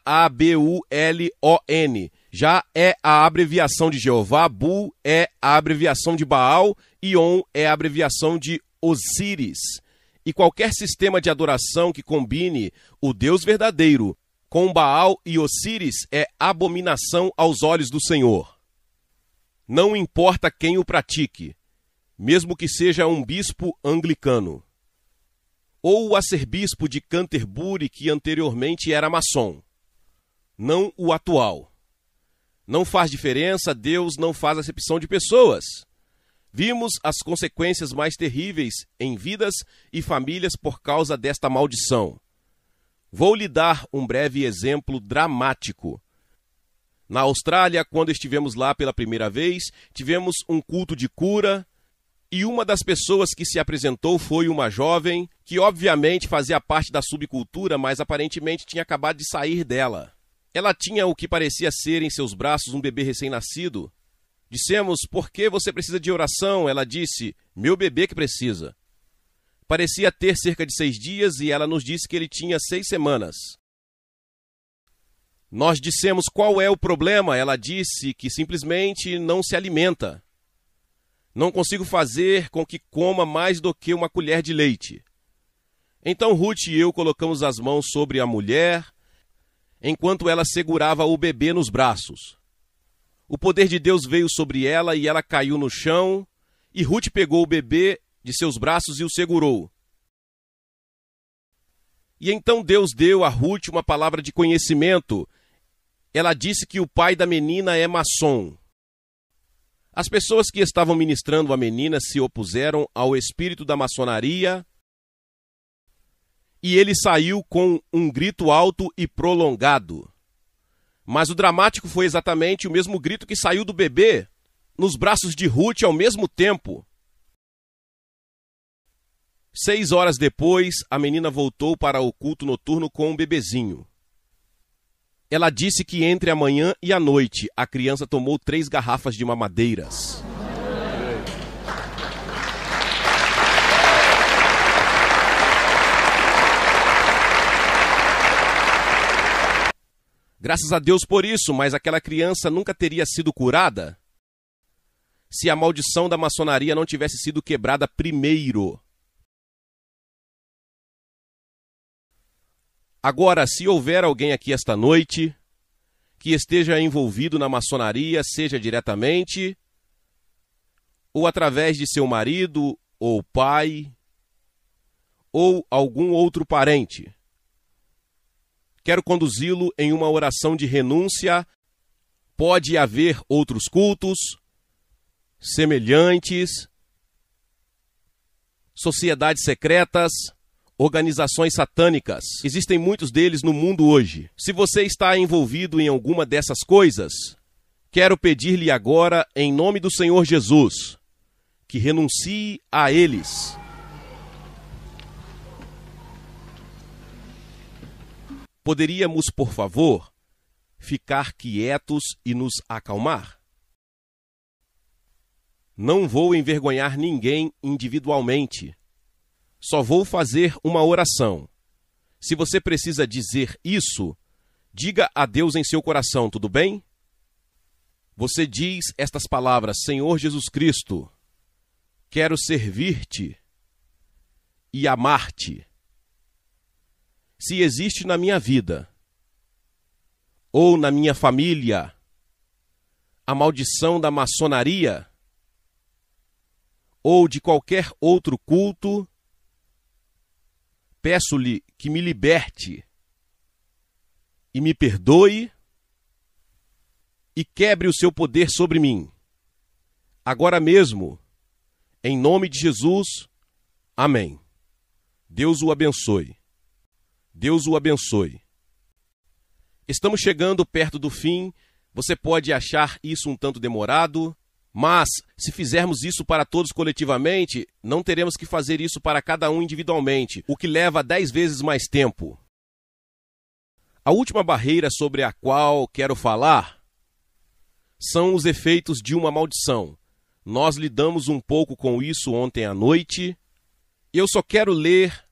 [SPEAKER 1] Já é a abreviação de Jeová, Bu é a abreviação de Baal e On é a abreviação de Osíris. E qualquer sistema de adoração que combine o Deus verdadeiro com Baal e Osíris é abominação aos olhos do Senhor. Não importa quem o pratique, mesmo que seja um bispo anglicano, ou o arcebispo de Canterbury, que anteriormente era maçom, não o atual. Não faz diferença, Deus não faz acepção de pessoas. Vimos as consequências mais terríveis em vidas e famílias por causa desta maldição. Vou lhe dar um breve exemplo dramático. Na Austrália, quando estivemos lá pela primeira vez, tivemos um culto de cura e uma das pessoas que se apresentou foi uma jovem que obviamente fazia parte da subcultura, mas aparentemente tinha acabado de sair dela. Ela tinha o que parecia ser em seus braços um bebê recém-nascido. Dissemos, por que você precisa de oração? Ela disse, meu bebê que precisa. Parecia ter cerca de 6 dias e ela nos disse que ele tinha 6 semanas. Nós dissemos, qual é o problema? Ela disse que simplesmente não se alimenta. Não consigo fazer com que coma mais do que uma colher de leite. Então Ruth e eu colocamos as mãos sobre a mulher, enquanto ela segurava o bebê nos braços. O poder de Deus veio sobre ela e ela caiu no chão, e Ruth pegou o bebê de seus braços e o segurou. E então Deus deu a Ruth uma palavra de conhecimento. Ela disse que o pai da menina é maçom. As pessoas que estavam ministrando a menina se opuseram ao espírito da maçonaria, e ele saiu com um grito alto e prolongado. Mas o dramático foi exatamente o mesmo grito que saiu do bebê nos braços de Ruth ao mesmo tempo. 6 horas depois, a menina voltou para o culto noturno com um bebezinho. Ela disse que entre a manhã e a noite, a criança tomou 3 garrafas de mamadeiras. Graças a Deus por isso, mas aquela criança nunca teria sido curada se a maldição da maçonaria não tivesse sido quebrada primeiro. Agora, se houver alguém aqui esta noite que esteja envolvido na maçonaria, seja diretamente ou através de seu marido ou pai ou algum outro parente, quero conduzi-lo em uma oração de renúncia. Pode haver outros cultos semelhantes, sociedades secretas, organizações satânicas. Existem muitos deles no mundo hoje. Se você está envolvido em alguma dessas coisas, quero pedir-lhe agora, em nome do Senhor Jesus, que renuncie a eles. Poderíamos, por favor, ficar quietos e nos acalmar? Não vou envergonhar ninguém individualmente. Só vou fazer uma oração. Se você precisa dizer isso, diga a Deus em seu coração, tudo bem? Você diz estas palavras: Senhor Jesus Cristo, quero servir-te e amar-te. Se existe na minha vida ou na minha família a maldição da maçonaria ou de qualquer outro culto, peço-lhe que me liberte e me perdoe e quebre o seu poder sobre mim. Agora mesmo, em nome de Jesus, amém. Deus o abençoe. Deus o abençoe. Estamos chegando perto do fim. Você pode achar isso um tanto demorado, mas se fizermos isso para todos coletivamente, não teremos que fazer isso para cada um individualmente, o que leva 10 vezes mais tempo. A última barreira sobre a qual quero falar são os efeitos de uma maldição. Nós lidamos um pouco com isso ontem à noite. Eu só quero ler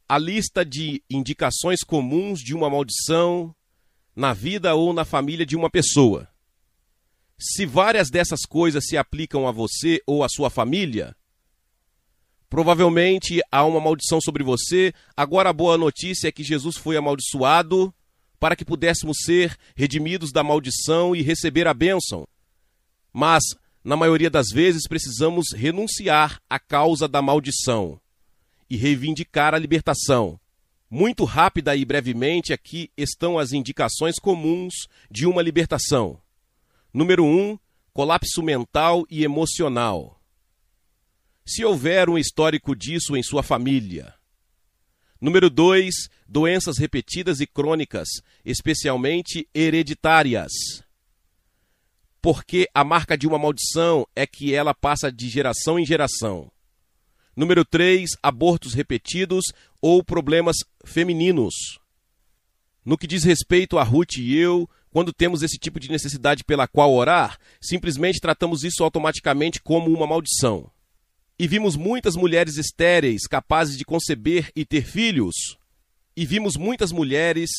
[SPEAKER 1] a lista de indicações comuns de uma maldição na vida ou na família de uma pessoa. Se várias dessas coisas se aplicam a você ou à sua família, provavelmente há uma maldição sobre você. Agora a boa notícia é que Jesus foi amaldiçoado para que pudéssemos ser redimidos da maldição e receber a bênção. Mas, na maioria das vezes, precisamos renunciar à causa da maldição e reivindicar a libertação. Muito rápida e brevemente, aqui estão as indicações comuns de uma libertação. Número 1, colapso mental e emocional. Se houver um histórico disso em sua família. Número 2, doenças repetidas e crônicas, especialmente hereditárias. Porque a marca de uma maldição é que ela passa de geração em geração. Número 3, abortos repetidos ou problemas femininos. No que diz respeito a Ruth e eu, quando temos esse tipo de necessidade pela qual orar, simplesmente tratamos isso automaticamente como uma maldição. E vimos muitas mulheres estéreis capazes de conceber e ter filhos. E vimos muitas mulheres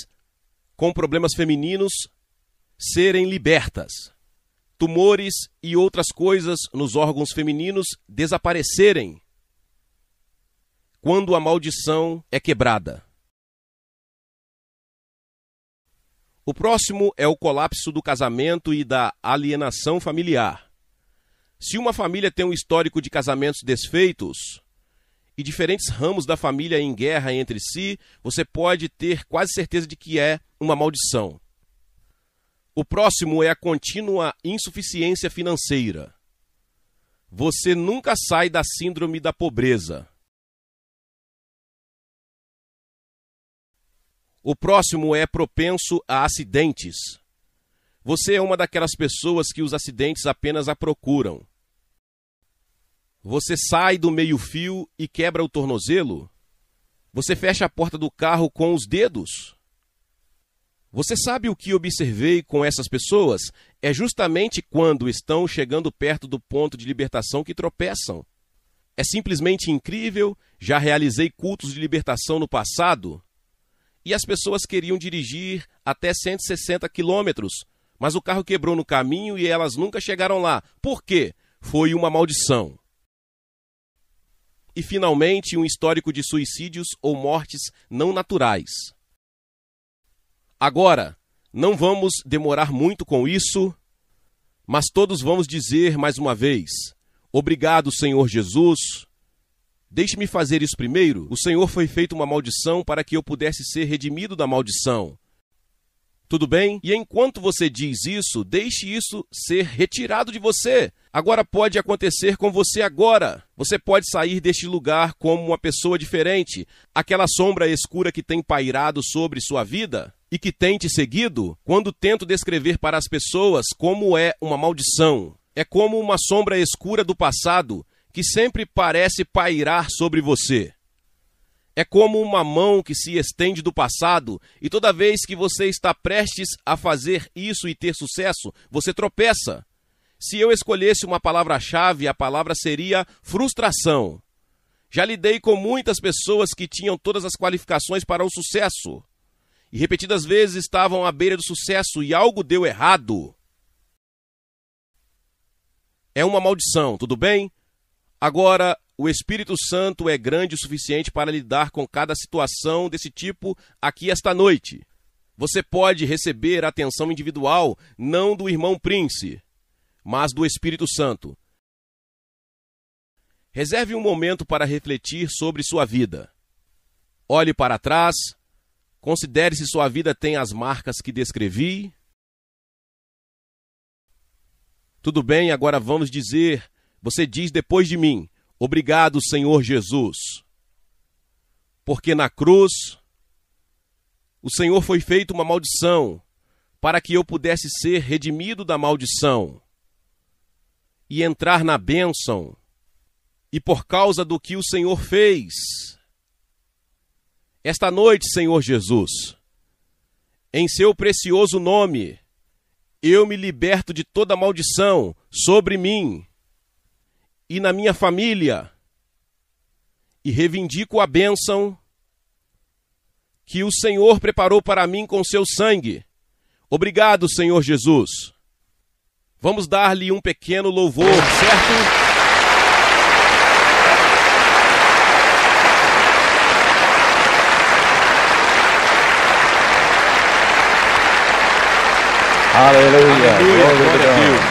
[SPEAKER 1] com problemas femininos serem libertas. Tumores e outras coisas nos órgãos femininos desaparecerem quando a maldição é quebrada. O próximo é o colapso do casamento e da alienação familiar. Se uma família tem um histórico de casamentos desfeitos e diferentes ramos da família em guerra entre si, você pode ter quase certeza de que é uma maldição. O próximo é a contínua insuficiência financeira. Você nunca sai da síndrome da pobreza. O próximo é propenso a acidentes. Você é uma daquelas pessoas que os acidentes apenas a procuram. Você sai do meio-fio e quebra o tornozelo? Você fecha a porta do carro com os dedos? Você sabe o que observei com essas pessoas? É justamente quando estão chegando perto do ponto de libertação que tropeçam. É simplesmente incrível. Já realizei cultos de libertação no passado e as pessoas queriam dirigir até 160 quilômetros, mas o carro quebrou no caminho e elas nunca chegaram lá. Por quê? Foi uma maldição. E, finalmente, um histórico de suicídios ou mortes não naturais. Agora, não vamos demorar muito com isso, mas todos vamos dizer mais uma vez: obrigado, Senhor Jesus. Deixe-me fazer isso primeiro. O Senhor foi feito uma maldição para que eu pudesse ser redimido da maldição. Tudo bem? E enquanto você diz isso, deixe isso ser retirado de você. Agora pode acontecer com você agora. Você pode sair deste lugar como uma pessoa diferente. Aquela sombra escura que tem pairado sobre sua vida e que tem te seguido, quando tento descrever para as pessoas como é uma maldição. É como uma sombra escura do passado que sempre parece pairar sobre você. É como uma mão que se estende do passado e toda vez que você está prestes a fazer isso e ter sucesso, você tropeça. Se eu escolhesse uma palavra-chave, a palavra seria frustração. Já lidei com muitas pessoas que tinham todas as qualificações para o sucesso e repetidas vezes estavam à beira do sucesso e algo deu errado. É uma maldição, tudo bem? Agora, o Espírito Santo é grande o suficiente para lidar com cada situação desse tipo aqui esta noite. Você pode receber atenção individual, não do irmão Prince, mas do Espírito Santo. Reserve um momento para refletir sobre sua vida. Olhe para trás, considere se sua vida tem as marcas que descrevi. Tudo bem, agora vamos dizer, você diz depois de mim: obrigado, Senhor Jesus, porque na cruz o Senhor foi feito uma maldição para que eu pudesse ser redimido da maldição e entrar na bênção. E por causa do que o Senhor fez, esta noite, Senhor Jesus, em seu precioso nome, eu me liberto de toda maldição sobre mim e na minha família, e reivindico a bênção que o Senhor preparou para mim com seu sangue. Obrigado, Senhor Jesus. Vamos dar-lhe um pequeno louvor, certo?
[SPEAKER 2] Aleluia.
[SPEAKER 1] Glória a Deus.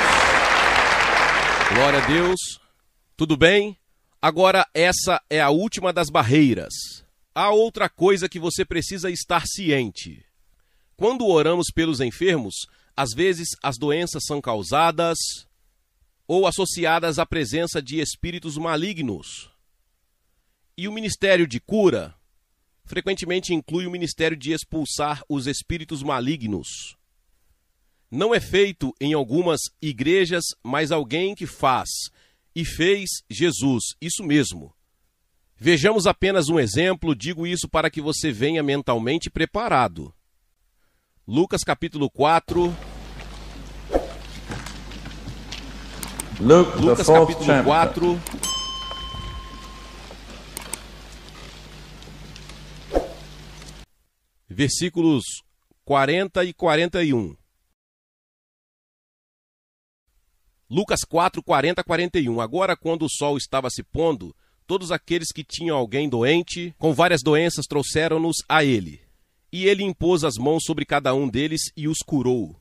[SPEAKER 1] Glória a Deus. Tudo bem? Agora essa é a última das barreiras. Há outra coisa que você precisa estar ciente. Quando oramos pelos enfermos, às vezes as doenças são causadas ou associadas à presença de espíritos malignos. E o ministério de cura frequentemente inclui o ministério de expulsar os espíritos malignos. Não é feito em algumas igrejas, mas alguém que faz e fez Jesus, isso mesmo. Vejamos apenas um exemplo, digo isso para que você venha mentalmente preparado. Lucas capítulo 4, versículos 40 e 41. Lucas 4, 40 a 41. Agora, quando o sol estava se pondo, todos aqueles que tinham alguém doente, com várias doenças, trouxeram-nos a ele. E ele impôs as mãos sobre cada um deles e os curou.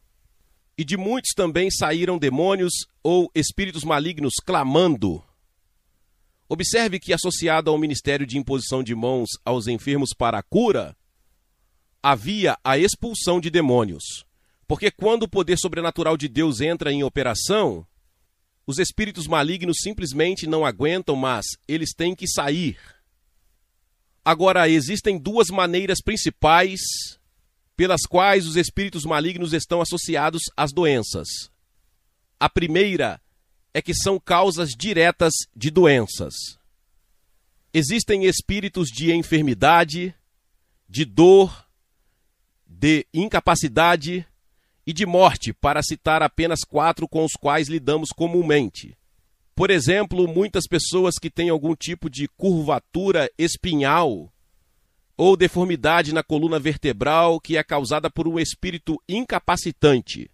[SPEAKER 1] E de muitos também saíram demônios ou espíritos malignos, clamando. Observe que, associado ao ministério de imposição de mãos aos enfermos para a cura, havia a expulsão de demônios. Porque quando o poder sobrenatural de Deus entra em operação, os espíritos malignos simplesmente não aguentam, mas eles têm que sair. Agora, existem duas maneiras principais pelas quais os espíritos malignos estão associados às doenças. A primeira é que são causas diretas de doenças. Existem espíritos de enfermidade, de dor, de incapacidade e de morte, para citar apenas 4 com os quais lidamos comumente. Por exemplo, muitas pessoas que têm algum tipo de curvatura espinhal ou deformidade na coluna vertebral que é causada por um espírito incapacitante.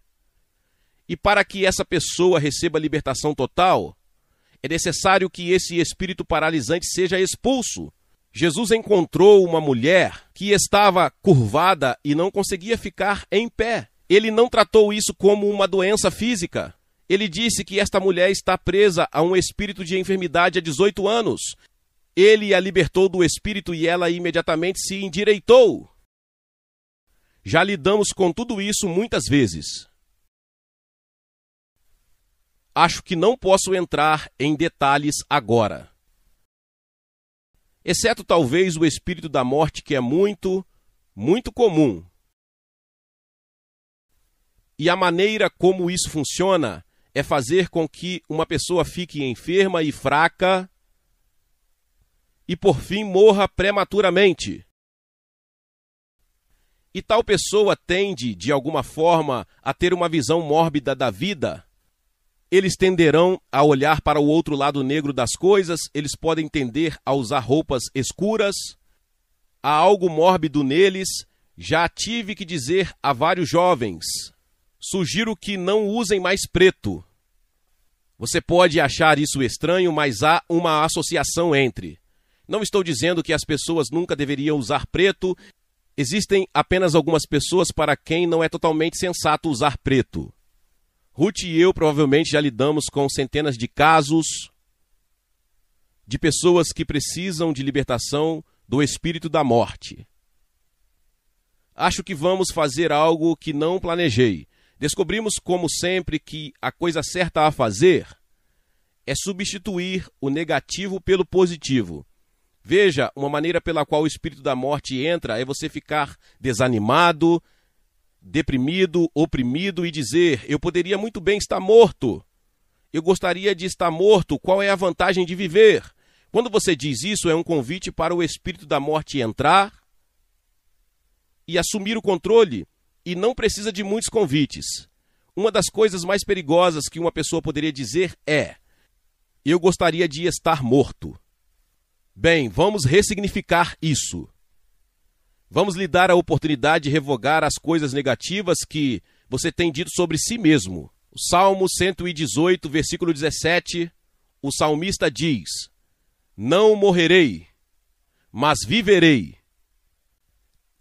[SPEAKER 1] E para que essa pessoa receba libertação total, é necessário que esse espírito paralisante seja expulso. Jesus encontrou uma mulher que estava curvada e não conseguia ficar em pé. Ele não tratou isso como uma doença física. Ele disse que esta mulher está presa a um espírito de enfermidade há 18 anos. Ele a libertou do espírito e ela imediatamente se endireitou. Já lidamos com tudo isso muitas vezes. Acho que não posso entrar em detalhes agora. Exceto talvez o espírito da morte, que é muito, muito comum. E a maneira como isso funciona é fazer com que uma pessoa fique enferma e fraca e, por fim, morra prematuramente. E tal pessoa tende, de alguma forma, a ter uma visão mórbida da vida. Eles tenderão a olhar para o outro lado negro das coisas, eles podem tender a usar roupas escuras. Há algo mórbido neles. Já tive que dizer a vários jovens: sugiro que não usem mais preto. Você pode achar isso estranho, mas há uma associação entre. Não estou dizendo que as pessoas nunca deveriam usar preto. Existem apenas algumas pessoas para quem não é totalmente sensato usar preto. Ruth e eu provavelmente já lidamos com centenas de casos de pessoas que precisam de libertação do espírito da morte. Acho que vamos fazer algo que não planejei. Descobrimos, como sempre, que a coisa certa a fazer é substituir o negativo pelo positivo. Veja, uma maneira pela qual o espírito da morte entra é você ficar desanimado, deprimido, oprimido e dizer: eu poderia muito bem estar morto. Eu gostaria de estar morto. Qual é a vantagem de viver? Quando você diz isso, é um convite para o espírito da morte entrar e assumir o controle. E não precisa de muitos convites. Uma das coisas mais perigosas que uma pessoa poderia dizer é: eu gostaria de estar morto. Bem, vamos ressignificar isso. Vamos lhe dar a oportunidade de revogar as coisas negativas que você tem dito sobre si mesmo. O Salmo 118, versículo 17, o salmista diz: não morrerei, mas viverei,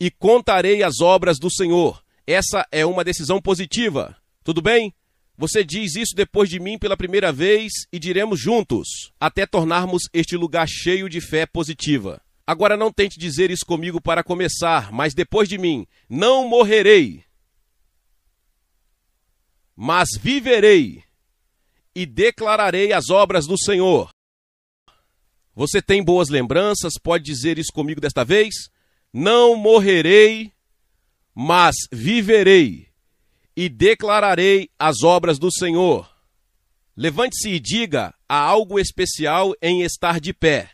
[SPEAKER 1] e contarei as obras do Senhor. Essa é uma decisão positiva. Tudo bem? Você diz isso depois de mim pela primeira vez e diremos juntos, até tornarmos este lugar cheio de fé positiva. Agora não tente dizer isso comigo para começar, mas depois de mim: não morrerei, mas viverei, e declararei as obras do Senhor. Você tem boas lembranças? Pode dizer isso comigo desta vez? Não morrerei, mas viverei, e declararei as obras do Senhor. Levante-se e diga: há algo especial em estar de pé.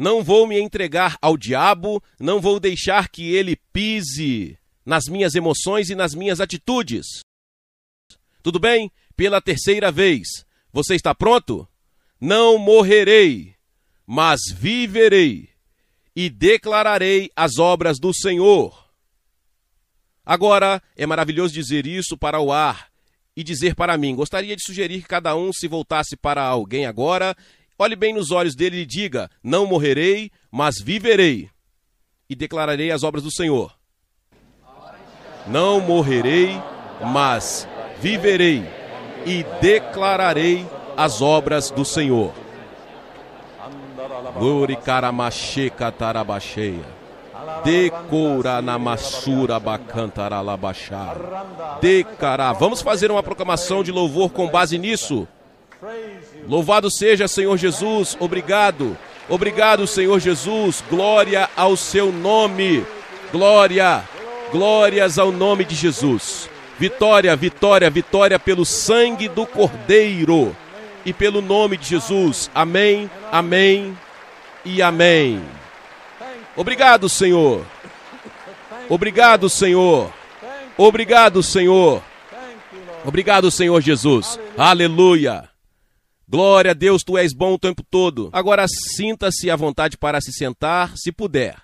[SPEAKER 1] Não vou me entregar ao diabo, não vou deixar que ele pise nas minhas emoções e nas minhas atitudes. Tudo bem? Pela terceira vez. Você está pronto? Não morrerei, mas viverei, e declararei as obras do Senhor. Agora, é maravilhoso dizer isso para o ar e dizer para mim. Gostaria de sugerir que cada um se voltasse para alguém agora, olhe bem nos olhos dele e diga: não morrerei, mas viverei, e declararei as obras do Senhor. Não morrerei, mas viverei, e declararei as obras do Senhor. Glori karamache katarabacheia. Decora namassura bacantaralabachá. Decará. Vamos fazer uma proclamação de louvor com base nisso. Louvado seja Senhor Jesus. Obrigado. Obrigado, Senhor Jesus. Glória ao seu nome. Glória. Glórias ao nome de Jesus. Vitória, vitória, vitória pelo sangue do Cordeiro e pelo nome de Jesus. Amém, amém e amém. Obrigado, Senhor. Obrigado, Senhor. Obrigado, Senhor. Obrigado, Senhor Jesus. Aleluia. Glória a Deus, tu és bom o tempo todo. Agora sinta-se à vontade para se sentar, se puder.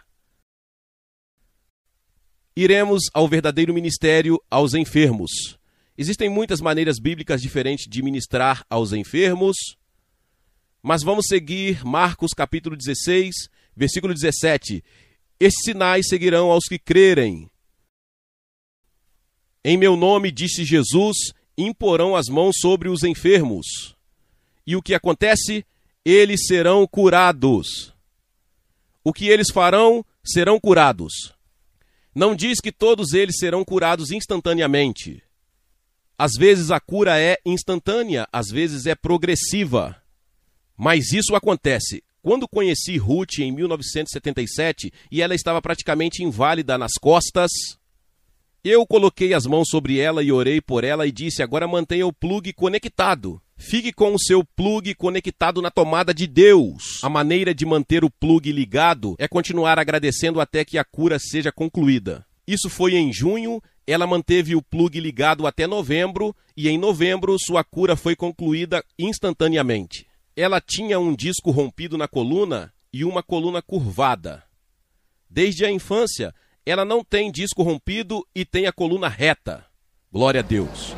[SPEAKER 1] Iremos ao verdadeiro ministério aos enfermos. Existem muitas maneiras bíblicas diferentes de ministrar aos enfermos, mas vamos seguir Marcos capítulo 16, versículo 17. Estes sinais seguirão aos que crerem. Em meu nome, disse Jesus, imporão as mãos sobre os enfermos. E o que acontece? Eles serão curados. O que eles farão? Serão curados. Não diz que todos eles serão curados instantaneamente. Às vezes a cura é instantânea, às vezes é progressiva. Mas isso acontece. Quando conheci Ruth em 1977 e ela estava praticamente inválida nas costas, eu coloquei as mãos sobre ela e orei por ela e disse: agora mantenha o plugue conectado. Fique com o seu plugue conectado na tomada de Deus. A maneira de manter o plugue ligado é continuar agradecendo até que a cura seja concluída. Isso foi em junho, ela manteve o plugue ligado até novembro e em novembro sua cura foi concluída instantaneamente. Ela tinha um disco rompido na coluna e uma coluna curvada. Desde a infância, ela não tem disco rompido e tem a coluna reta. Glória a Deus.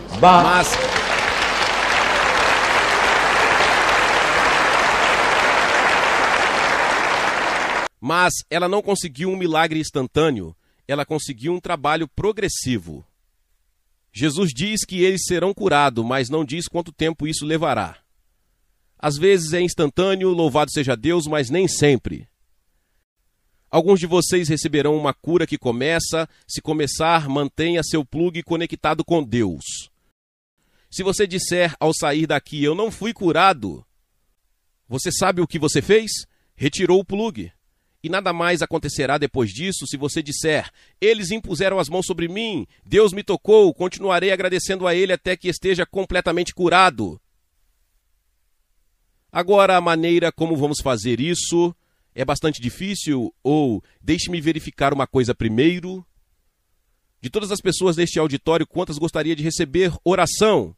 [SPEAKER 1] Mas ela não conseguiu um milagre instantâneo, ela conseguiu um trabalho progressivo. Jesus diz que eles serão curados, mas não diz quanto tempo isso levará. Às vezes é instantâneo, louvado seja Deus, mas nem sempre. Alguns de vocês receberão uma cura que começa, se começar, mantenha seu plugue conectado com Deus. Se você disser ao sair daqui: eu não fui curado, você sabe o que você fez? Retirou o plugue. E nada mais acontecerá depois disso se você disser: eles impuseram as mãos sobre mim, Deus me tocou, continuarei agradecendo a Ele até que esteja completamente curado. Agora, a maneira como vamos fazer isso é bastante difícil, ou deixe-me verificar uma coisa primeiro. De todas as pessoas deste auditório, quantas gostaria de receber oração?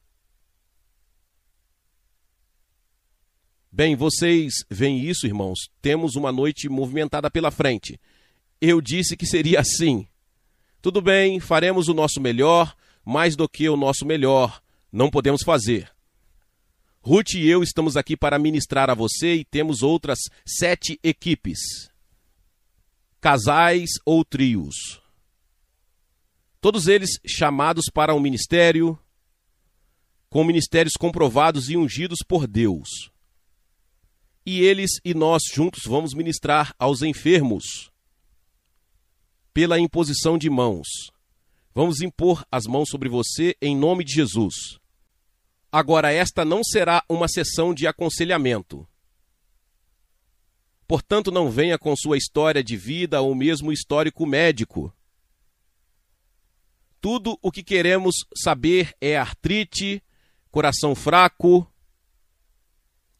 [SPEAKER 1] Bem, vocês veem isso, irmãos? Temos uma noite movimentada pela frente. Eu disse que seria assim. Tudo bem, faremos o nosso melhor, mais do que o nosso melhor não podemos fazer. Ruth e eu estamos aqui para ministrar a você e temos outras 7 equipes, casais ou trios. Todos eles chamados para um ministério, com ministérios comprovados e ungidos por Deus. E eles e nós juntos vamos ministrar aos enfermos pela imposição de mãos. Vamos impor as mãos sobre você em nome de Jesus. Agora, esta não será uma sessão de aconselhamento. Portanto, não venha com sua história de vida ou mesmo histórico médico. Tudo o que queremos saber é artrite, coração fraco,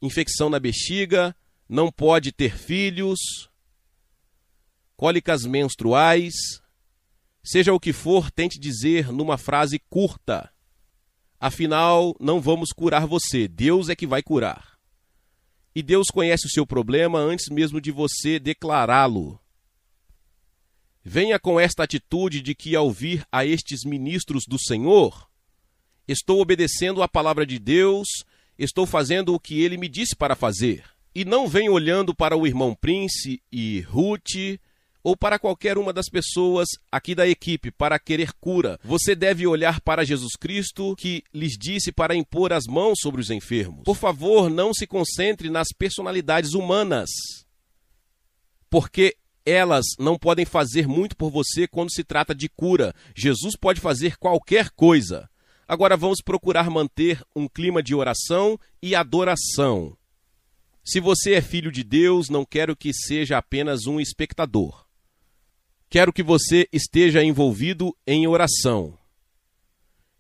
[SPEAKER 1] infecção na bexiga, não pode ter filhos, cólicas menstruais. Seja o que for, tente dizer numa frase curta. Afinal, não vamos curar você, Deus é que vai curar. E Deus conhece o seu problema antes mesmo de você declará-lo. Venha com esta atitude de que, ao vir a estes ministros do Senhor, estou obedecendo à palavra de Deus, estou fazendo o que ele me disse para fazer. E não venha olhando para o irmão Prince e Ruth, ou para qualquer uma das pessoas aqui da equipe para querer cura. Você deve olhar para Jesus Cristo, que lhes disse para impor as mãos sobre os enfermos. Por favor, não se concentre nas personalidades humanas, porque elas não podem fazer muito por você quando se trata de cura. Jesus pode fazer qualquer coisa. Agora vamos procurar manter um clima de oração e adoração. Se você é filho de Deus, não quero que seja apenas um espectador. Quero que você esteja envolvido em oração.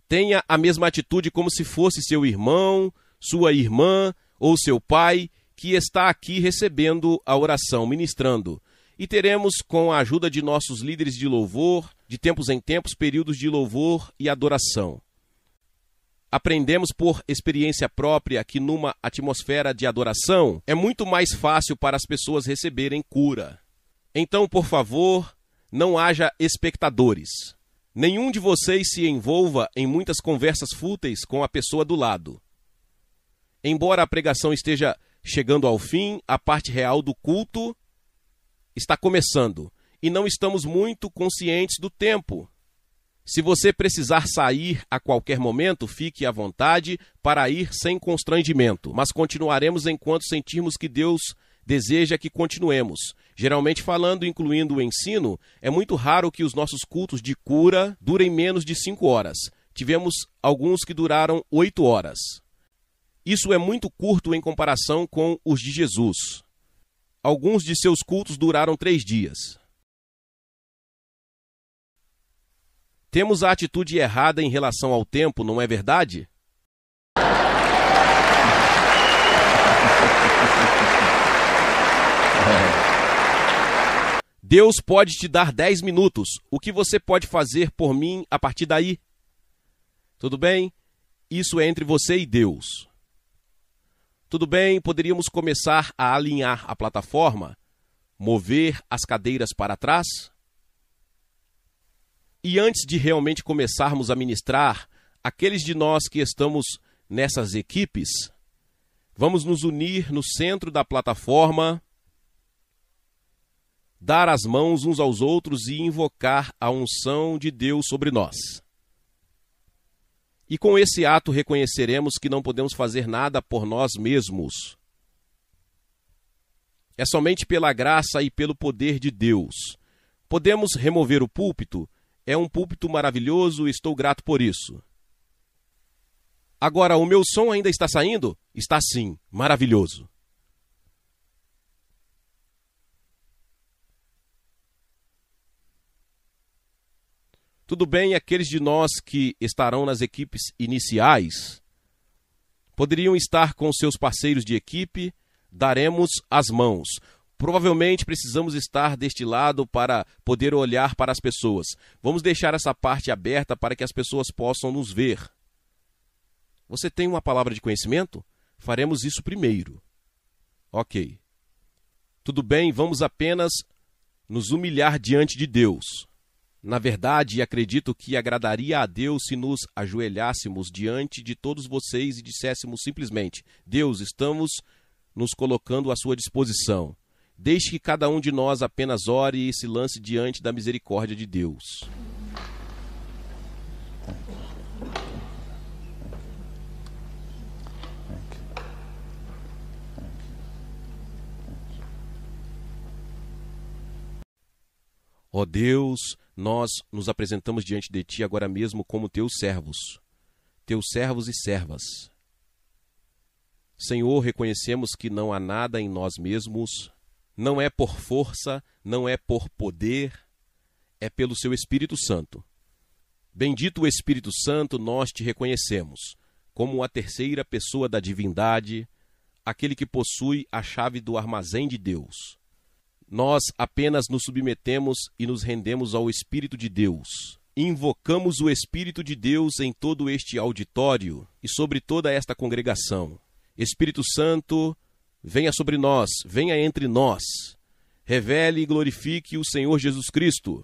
[SPEAKER 1] Tenha a mesma atitude como se fosse seu irmão, sua irmã ou seu pai que está aqui recebendo a oração, ministrando. E teremos, com a ajuda de nossos líderes de louvor, de tempos em tempos, períodos de louvor e adoração. Aprendemos por experiência própria que numa atmosfera de adoração é muito mais fácil para as pessoas receberem cura. Então, por favor, não haja espectadores. Nenhum de vocês se envolva em muitas conversas fúteis com a pessoa do lado. Embora a pregação esteja chegando ao fim, a parte real do culto está começando e não estamos muito conscientes do tempo. Se você precisar sair a qualquer momento, fique à vontade para ir sem constrangimento, mas continuaremos enquanto sentirmos que Deus deseja que continuemos. Geralmente falando, incluindo o ensino, é muito raro que os nossos cultos de cura durem menos de 5 horas. Tivemos alguns que duraram 8 horas. Isso é muito curto em comparação com os de Jesus. Alguns de seus cultos duraram 3 dias. Temos a atitude errada em relação ao tempo, não é verdade? Deus pode te dar 10 minutos. O que você pode fazer por mim a partir daí? Tudo bem? Isso é entre você e Deus. Tudo bem, poderíamos começar a alinhar a plataforma, mover as cadeiras para trás? E antes de realmente começarmos a ministrar, aqueles de nós que estamos nessas equipes, vamos nos unir no centro da plataforma, dar as mãos uns aos outros e invocar a unção de Deus sobre nós. E com esse ato reconheceremos que não podemos fazer nada por nós mesmos. É somente pela graça e pelo poder de Deus. Podemos remover o púlpito? É um púlpito maravilhoso, estou grato por isso. Agora, o meu som ainda está saindo? Está sim, maravilhoso. Tudo bem, aqueles de nós que estarão nas equipes iniciais poderiam estar com seus parceiros de equipe, daremos as mãos. Provavelmente precisamos estar deste lado para poder olhar para as pessoas. Vamos deixar essa parte aberta para que as pessoas possam nos ver. Você tem uma palavra de conhecimento? Faremos isso primeiro. Ok. Tudo bem, vamos apenas nos humilhar diante de Deus. Na verdade, acredito que agradaria a Deus se nos ajoelhássemos diante de todos vocês e disséssemos simplesmente: Deus, estamos nos colocando à sua disposição. Deixe que cada um de nós apenas ore e se lance diante da misericórdia de Deus. Ó Deus, nós nos apresentamos diante de Ti agora mesmo como Teus servos e servas. Senhor, reconhecemos que não há nada em nós mesmos, não é por força, não é por poder, é pelo Seu Espírito Santo. Bendito o Espírito Santo, nós Te reconhecemos como a terceira pessoa da divindade, aquele que possui a chave do armazém de Deus. Nós apenas nos submetemos e nos rendemos ao Espírito de Deus. Invocamos o Espírito de Deus em todo este auditório e sobre toda esta congregação. Espírito Santo, venha sobre nós, venha entre nós. Revele e glorifique o Senhor Jesus Cristo.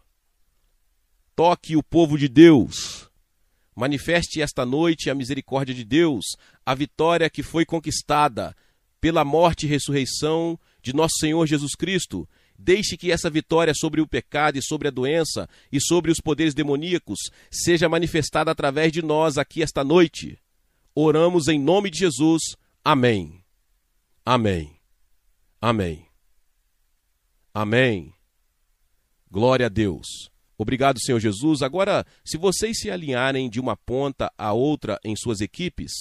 [SPEAKER 1] Toque o povo de Deus. Manifeste esta noite a misericórdia de Deus, a vitória que foi conquistada pela morte e ressurreição de nosso Senhor Jesus Cristo. Deixe que essa vitória sobre o pecado e sobre a doença e sobre os poderes demoníacos seja manifestada através de nós aqui esta noite. Oramos em nome de Jesus. Amém. Amém. Amém. Amém. Glória a Deus. Obrigado, Senhor Jesus. Agora, se vocês se alinharem de uma ponta a outra em suas equipes,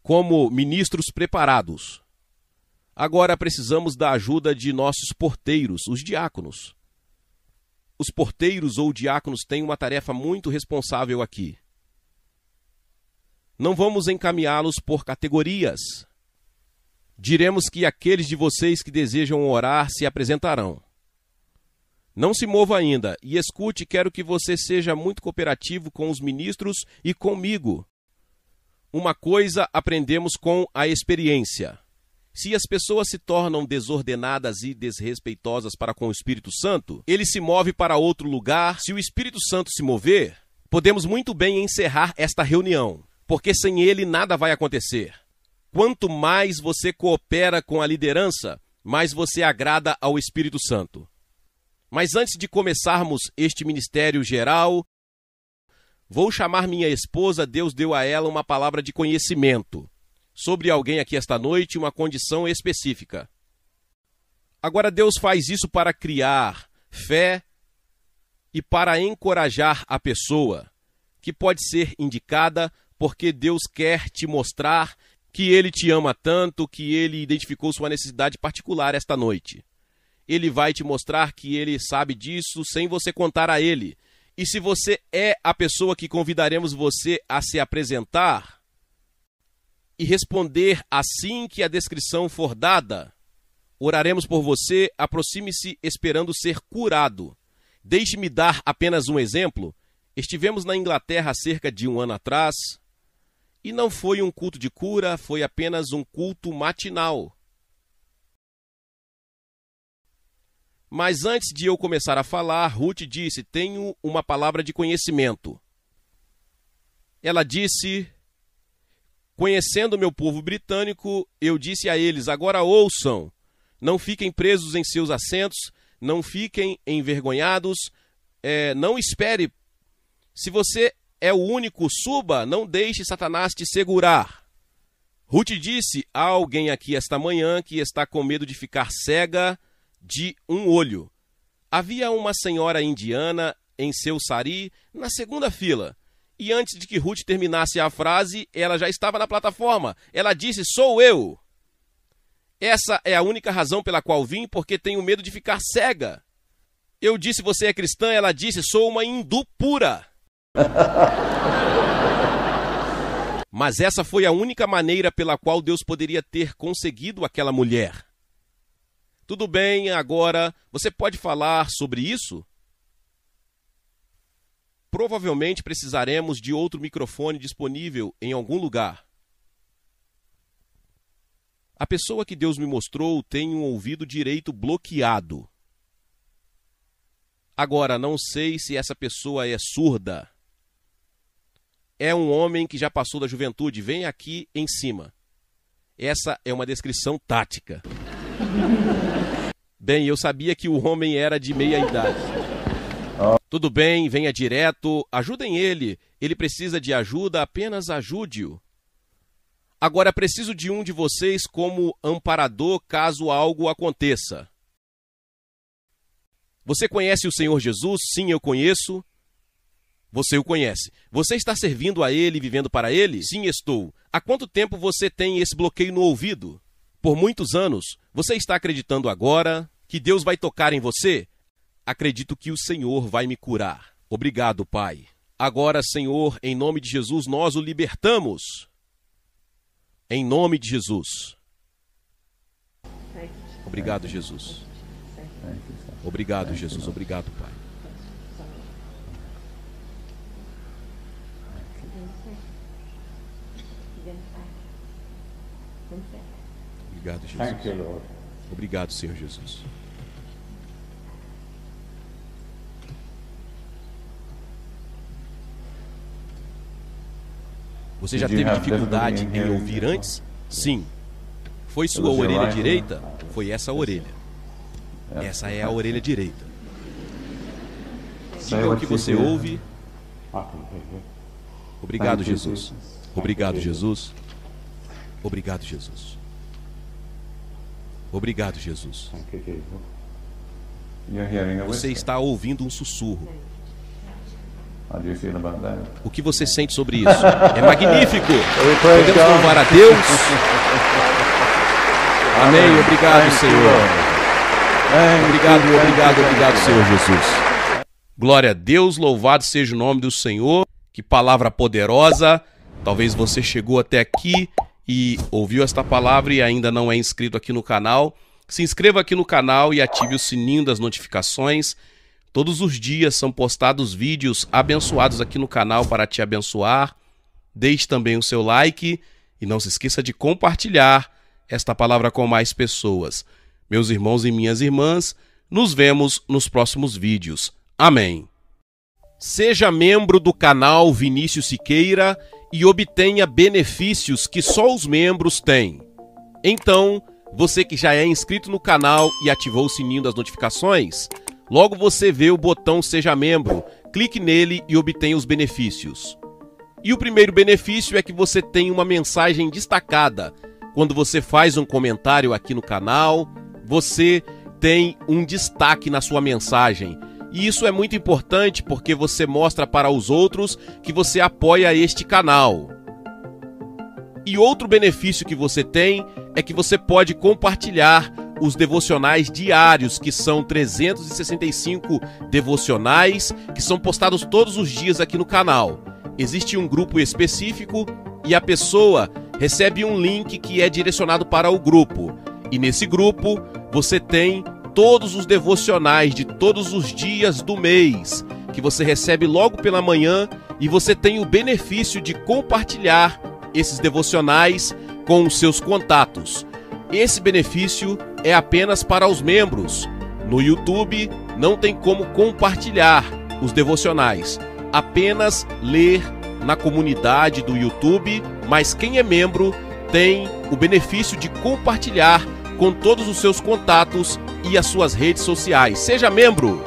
[SPEAKER 1] como ministros preparados, agora precisamos da ajuda de nossos porteiros, os diáconos. Os porteiros ou diáconos têm uma tarefa muito responsável aqui. Não vamos encaminhá-los por categorias. Diremos que aqueles de vocês que desejam orar se apresentarão. Não se mova ainda e escute, quero que você seja muito cooperativo com os ministros e comigo. Uma coisa aprendemos com a experiência. Se as pessoas se tornam desordenadas e desrespeitosas para com o Espírito Santo, ele se move para outro lugar. Se o Espírito Santo se mover, podemos muito bem encerrar esta reunião, porque sem ele nada vai acontecer. Quanto mais você coopera com a liderança, mais você agrada ao Espírito Santo. Mas antes de começarmos este ministério geral, vou chamar minha esposa. Deus deu a ela uma palavra de conhecimento sobre alguém aqui esta noite, uma condição específica. Agora Deus faz isso para criar fé e para encorajar a pessoa, que pode ser indicada porque Deus quer te mostrar que Ele te ama tanto, que Ele identificou sua necessidade particular esta noite. Ele vai te mostrar que Ele sabe disso sem você contar a Ele. E se você é a pessoa que convidaremos você a se apresentar e responder assim que a descrição for dada, oraremos por você. Aproxime-se esperando ser curado. Deixe-me dar apenas um exemplo. Estivemos na Inglaterra há cerca de 1 ano atrás e não foi um culto de cura, foi apenas um culto matinal. Mas antes de eu começar a falar, Ruth disse: tenho uma palavra de conhecimento. Ela disse: conhecendo o meu povo britânico, eu disse a eles: agora ouçam, não fiquem presos em seus assentos, não fiquem envergonhados, não espere. Se você é o único, suba, não deixe Satanás te segurar. Ruth disse: há alguém aqui esta manhã que está com medo de ficar cega de um olho. Havia uma senhora indiana em seu sari na segunda fila. E antes de que Ruth terminasse a frase, ela já estava na plataforma. Ela disse: sou eu. Essa é a única razão pela qual vim, porque tenho medo de ficar cega. Eu disse: você é cristã? Ela disse: sou uma hindu pura. Mas essa foi a única maneira pela qual Deus poderia ter conseguido aquela mulher. Tudo bem, agora você pode falar sobre isso? Provavelmente precisaremos de outro microfone disponível em algum lugar. A pessoa que Deus me mostrou tem um ouvido direito bloqueado. Agora, não sei se essa pessoa é surda. É um homem que já passou da juventude. Vem aqui em cima. Essa é uma descrição tática. Bem, eu sabia que o homem era de meia idade. Tudo bem, venha direto. Ajudem ele. Ele precisa de ajuda, apenas ajude-o. Agora, preciso de um de vocês como amparador caso algo aconteça. Você conhece o Senhor Jesus? Sim, eu conheço. Você o conhece. Você está servindo a Ele e vivendo para Ele? Sim, estou. Há quanto tempo você tem esse bloqueio no ouvido? Por muitos anos. Você está acreditando agora que Deus vai tocar em você? Acredito que o Senhor vai me curar. Obrigado, Pai. Agora, Senhor, em nome de Jesus, nós o libertamos. Em nome de Jesus. Obrigado, Jesus. Obrigado, Jesus. Obrigado, Pai. Obrigado, Jesus. Obrigado, Senhor Jesus. Você já teve dificuldade em ouvir antes? Sim. Foi sua orelha direita? Foi essa orelha. Essa é a orelha direita. Diga o que você ouve. Obrigado, Jesus. Obrigado, Jesus. Obrigado, Jesus. Obrigado, Jesus. Você está ouvindo um sussurro. O que você sente sobre isso? É magnífico! Podemos louvar a Deus? Amém. Obrigado, Senhor. Obrigado, Senhor Jesus. Glória a Deus, louvado seja o nome do Senhor. Que palavra poderosa. Talvez você chegou até aqui e ouviu esta palavra e ainda não é inscrito aqui no canal. Se inscreva aqui no canal e ative o sininho das notificações. Todos os dias são postados vídeos abençoados aqui no canal para te abençoar. Deixe também o seu like e não se esqueça de compartilhar esta palavra com mais pessoas. Meus irmãos e minhas irmãs, nos vemos nos próximos vídeos. Amém. Seja membro do canal Vinícius Siqueira e obtenha benefícios que só os membros têm. Então, você que já é inscrito no canal e ativou o sininho das notificações, logo você vê o botão Seja Membro, clique nele e obtenha os benefícios. E o primeiro benefício é que você tem uma mensagem destacada. Quando você faz um comentário aqui no canal, você tem um destaque na sua mensagem. E isso é muito importante porque você mostra para os outros que você apoia este canal. E outro benefício que você tem é que você pode compartilhar os devocionais diários, que são 365 devocionais, que são postados todos os dias aqui no canal. Existe um grupo específico e a pessoa recebe um link que é direcionado para o grupo. E nesse grupo você tem todos os devocionais de todos os dias do mês, que você recebe logo pela manhã, e você tem o benefício de compartilhar esses devocionais com os seus contatos. Esse benefício é apenas para os membros. No YouTube não tem como compartilhar os devocionais, apenas ler na comunidade do YouTube, mas quem é membro tem o benefício de compartilhar com todos os seus contatos e as suas redes sociais. Seja membro!